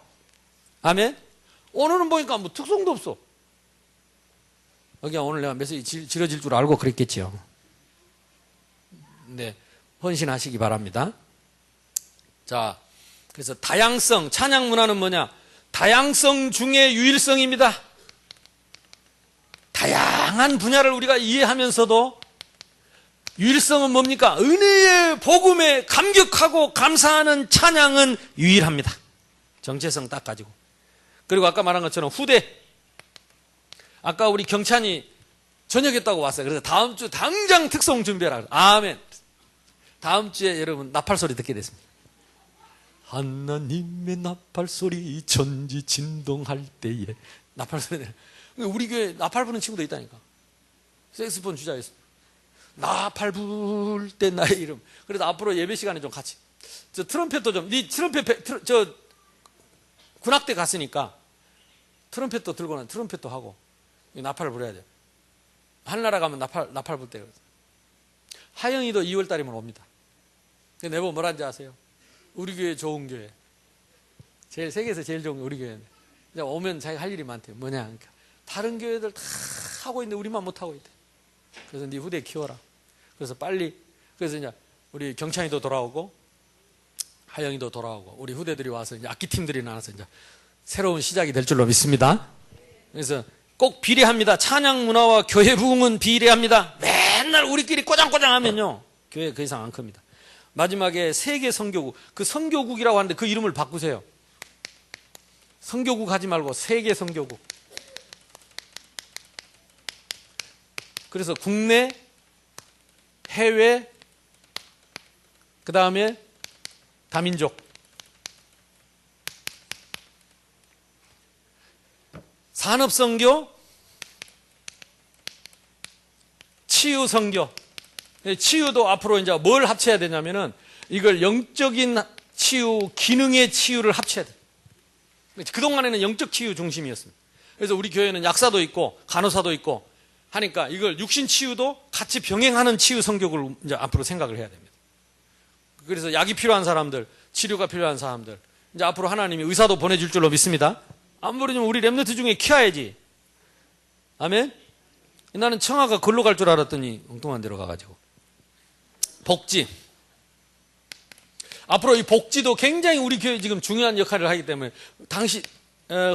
아멘. 오늘은 보니까 뭐 특성도 없어. 그냥 오늘 내가 메시지 지러질 줄 알고 그랬겠지요. 네, 헌신하시기 바랍니다. 자, 그래서 다양성, 찬양 문화는 뭐냐? 다양성 중에 유일성입니다. 다양한 분야를 우리가 이해하면서도 유일성은 뭡니까? 은혜의 복음에 감격하고 감사하는 찬양은 유일합니다. 정체성 딱 가지고. 그리고 아까 말한 것처럼 후대. 아까 우리 경찬이 저녁했다고 왔어요. 그래서 다음 주 당장 특송 준비하라. 아멘. 다음 주에 여러분 나팔 소리 듣게 됐습니다. 하나님의 나팔 소리 천지 진동할 때에. 나팔 소리. 우리 교회 나팔 부는 친구도 있다니까. 색스폰 주자였습니다. 나팔 불 때 나의 이름. 그래서 앞으로 예배 시간에 좀 같이 저 트럼펫도 좀, 네 저 군악대 갔으니까 트럼펫도 들고 난 트럼펫도 하고 나팔을 불어야 돼. 하늘나라 가면 나팔 불 때. 하영이도 2월 달이면 옵니다. 내보고 뭐라는지 아세요? 우리 교회 좋은 교회. 세계에서 제일 좋은 게 우리 교회인데. 이제 오면 자기가 할 일이 많대요. 뭐냐? 그러니까 다른 교회들 다 하고 있는데 우리만 못 하고 있대. 그래서 네 후대 키워라. 그래서 그래서 이제 우리 경찬이도 돌아오고 하영이도 돌아오고 우리 후대들이 와서 이제 악기팀들이 나와서 이제 새로운 시작이 될 줄로 믿습니다. 그래서 꼭 비례합니다. 찬양 문화와 교회 부흥은 비례합니다. 맨날 우리끼리 꼬장꼬장 하면요, 교회 그 이상 안 큽니다. 마지막에 세계 선교국, 그 선교국이라고 하는데 그 이름을 바꾸세요. 선교국 하지 말고 세계 선교국. 그래서 국내, 해외, 그 다음에 다민족. 산업선교, 치유선교. 치유도 앞으로 이제 뭘 합쳐야 되냐면은 이걸 영적인 치유, 기능의 치유를 합쳐야 돼. 그동안에는 영적 치유 중심이었습니다. 그래서 우리 교회는 약사도 있고 간호사도 있고 하니까 이걸 육신 치유도 같이 병행하는 치유 선교를 이제 앞으로 생각을 해야 됩니다. 그래서 약이 필요한 사람들, 치료가 필요한 사람들, 이제 앞으로 하나님이 의사도 보내줄 줄로 믿습니다. 아무리 좀 우리 렘넌트 중에 키워야지. 아멘? 나는 청아가 걸로 갈 줄 알았더니 엉뚱한 데로 가가지고. 복지. 앞으로 이 복지도 굉장히 우리 교회 지금 중요한 역할을 하기 때문에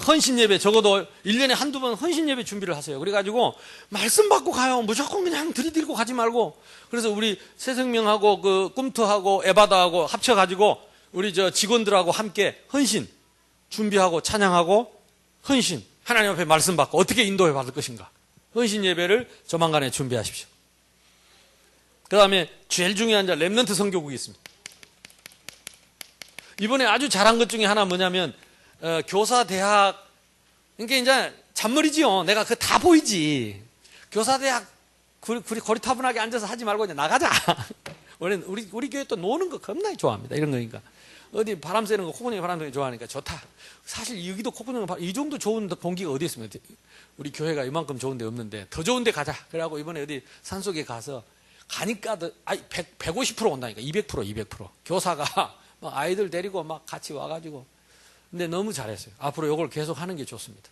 헌신 예배 적어도 1년에 한두 번 헌신 예배 준비를 하세요. 그래가지고 말씀 받고 가요. 무조건 그냥 들이들고 가지 말고. 그래서 우리 새생명하고 그 꿈투하고 에바다하고 합쳐가지고 우리 저 직원들하고 함께 헌신 준비하고 찬양하고 헌신 하나님 앞에 말씀 받고 어떻게 인도해 받을 것인가. 헌신 예배를 조만간에 준비하십시오. 그 다음에 제일 중요한 렘넌트 선교국이 있습니다. 이번에 아주 잘한 것 중에 하나 뭐냐면 교사대학. 그러니까 이제 잔머리지요. 내가 그거 다 보이지. 교사대학 고리타분하게 앉아서 하지 말고 이제 나가자. 원래는 우리 교회 또 노는 거 겁나게 좋아합니다. 이런 거니까. 어디 바람 쐬는 거, 코고닝 바람 쐬는 거 좋아하니까 좋다. 사실 여기도 코고닝 이 정도 좋은 공기가 어디 있습니까? 우리 교회가 이만큼 좋은 데 없는데 더 좋은 데 가자. 그래갖고 이번에 어디 산속에 가서 가니까 150% 온다니까. 200%. 교사가 막 아이들 데리고 막 같이 와가지고. 근데 너무 잘했어요. 앞으로 이걸 계속 하는 게 좋습니다.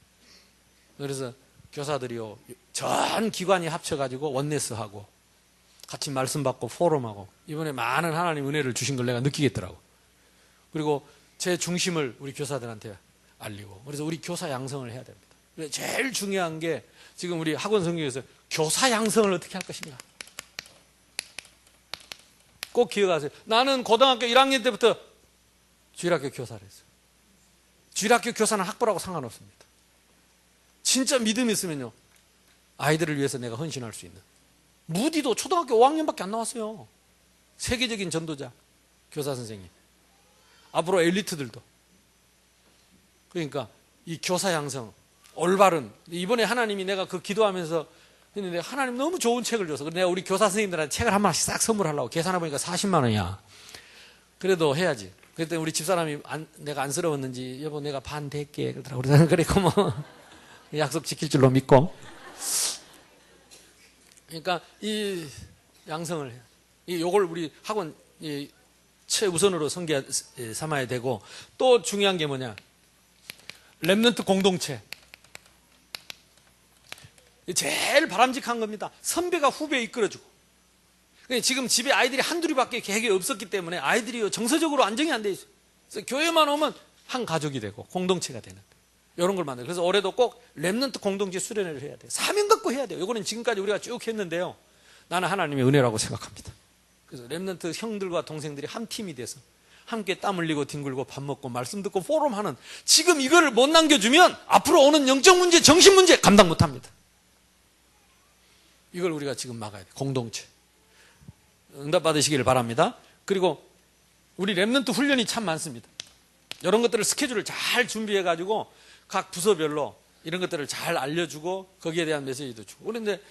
그래서 교사들이요, 전 기관이 합쳐가지고 원네스하고 같이 말씀 받고 포럼하고 이번에 많은 하나님 은혜를 주신 걸 내가 느끼겠더라고. 그리고 제 중심을 우리 교사들한테 알리고. 그래서 우리 교사 양성을 해야 됩니다. 제일 중요한 게 지금 우리 학원 성경에서 교사 양성을 어떻게 할 것인가. 꼭 기억하세요. 나는 고등학교 1학년 때부터 주일학교 교사를 했어요. 주일학교 교사는 학벌하고 상관없습니다. 진짜 믿음이 있으면요, 아이들을 위해서 내가 헌신할 수 있는. 무디도 초등학교 5학년밖에 안 나왔어요. 세계적인 전도자, 교사 선생님. 앞으로 엘리트들도. 그러니까 이 교사 양성, 올바른. 이번에 하나님이 내가 그 기도하면서 했는데 하나님 너무 좋은 책을 줘서 내가 우리 교사 선생님들한테 책을 한 권씩 싹 선물하려고. 계산해보니까 40만 원이야. 그래도 해야지. 그때 우리 집사람이 내가 안쓰러웠는지 여보 내가 반 댈게 그러더라고. 그래서 그랬고 뭐 약속 지킬 줄로 믿고. 그러니까 이 양성을 해야. 요걸 우리 학원 최우선으로 삼아야 되고. 또 중요한 게 뭐냐, 렘넌트 공동체. 제일 바람직한 겁니다. 선배가 후배 이끌어주고. 지금 집에 아이들이 한둘이밖에 계획이 없었기 때문에 아이들이 정서적으로 안정이 안 돼 있어요. 그래서 교회만 오면 한 가족이 되고 공동체가 되는 이런 걸 만들어요. 그래서 올해도 꼭 렘넌트 공동체 수련회를 해야 돼요. 사명 갖고 해야 돼요. 이거는 지금까지 우리가 쭉 했는데요, 나는 하나님의 은혜라고 생각합니다. 그래서 렘넌트 형들과 동생들이 한 팀이 돼서 함께 땀 흘리고 뒹굴고 밥 먹고 말씀 듣고 포럼하는, 지금 이거를 못 남겨주면 앞으로 오는 영적 문제, 정신 문제 감당 못합니다. 이걸 우리가 지금 막아야 돼요. 공동체. 응답 받으시기를 바랍니다. 그리고 우리 렘넌트 훈련이 참 많습니다. 이런 것들을 스케줄을 잘 준비해가지고 각 부서별로 이런 것들을 잘 알려주고 거기에 대한 메시지도 주고. 그런데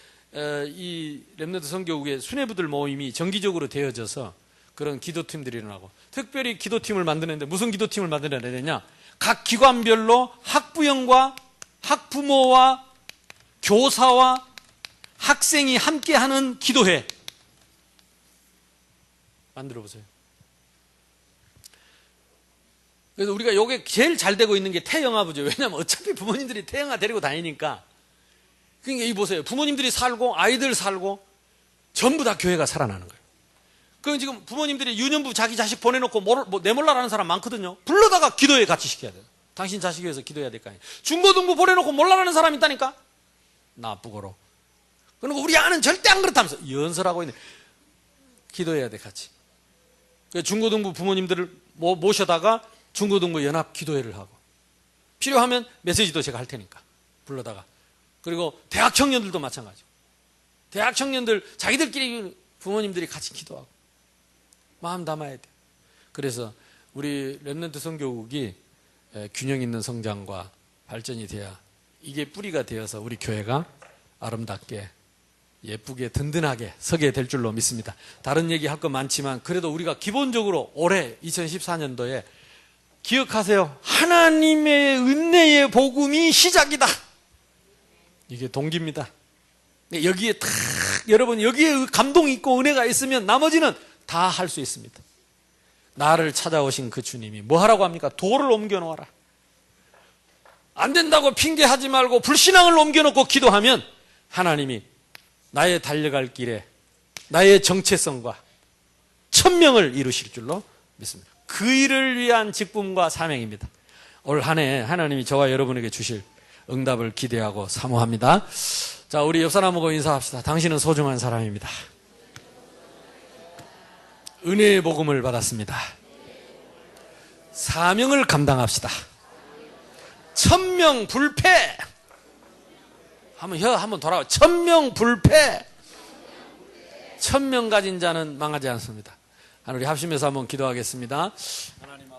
이 렘넌트 선교국의 수뇌부들 모임이 정기적으로 되어져서 그런 기도팀들이 일어나고 특별히 기도팀을 만드는데 무슨 기도팀을 만들어야 되냐? 각 기관별로 학부형과 학부모와 교사와 학생이 함께하는 기도회 만들어 보세요. 그래서 우리가 요게 제일 잘 되고 있는 게 태영아부죠. 왜냐하면 어차피 부모님들이 태영아 데리고 다니니까. 그러니까 이 보세요. 부모님들이 살고 아이들 살고 전부 다 교회가 살아나는 거예요. 그럼 지금 부모님들이 유년부 자기 자식 보내놓고 내몰라라는 사람 많거든요. 불러다가 기도회 같이 시켜야 돼요. 당신 자식 위해서 기도해야 될 거 아니에요. 중고등부 보내놓고 몰라라는 사람이 있다니까. 나쁘고로. 그리고 우리 아는 절대 안 그렇다면서 연설하고 있네. 기도해야 돼 같이. 중고등부 부모님들을 모셔다가 중고등부 연합 기도회를 하고 필요하면 메시지도 제가 할 테니까 불러다가. 그리고 대학 청년들도 마찬가지고 대학 청년들 자기들끼리 부모님들이 같이 기도하고 마음 담아야 돼. 그래서 우리 렘넌트 선교국이 균형 있는 성장과 발전이 돼야 이게 뿌리가 되어서 우리 교회가 아름답게 예쁘게 든든하게 서게 될 줄로 믿습니다. 다른 얘기 할 거 많지만 그래도 우리가 기본적으로 올해 2014년도에 기억하세요. 하나님의 은혜의 복음이 시작이다. 이게 동기입니다. 여기에 딱 여러분 여기에 감동이 있고 은혜가 있으면 나머지는 다 할 수 있습니다. 나를 찾아오신 그 주님이 뭐 하라고 합니까? 돌을 옮겨 놓아라. 안 된다고 핑계하지 말고 불신앙을 옮겨놓고 기도하면 하나님이 나의 달려갈 길에 나의 정체성과 천명을 이루실 줄로 믿습니다. 그 일을 위한 직분과 사명입니다. 올 한 해 하나님이 저와 여러분에게 주실 응답을 기대하고 사모합니다. 자, 우리 옆 사람하고 인사합시다. 당신은 소중한 사람입니다. 은혜의 복음을 받았습니다. 사명을 감당합시다. 천명불패. 한번 돌아와. 천명불패. 천명 가진 자는 망하지 않습니다. 우리 합심해서 한번 기도하겠습니다. 하나님.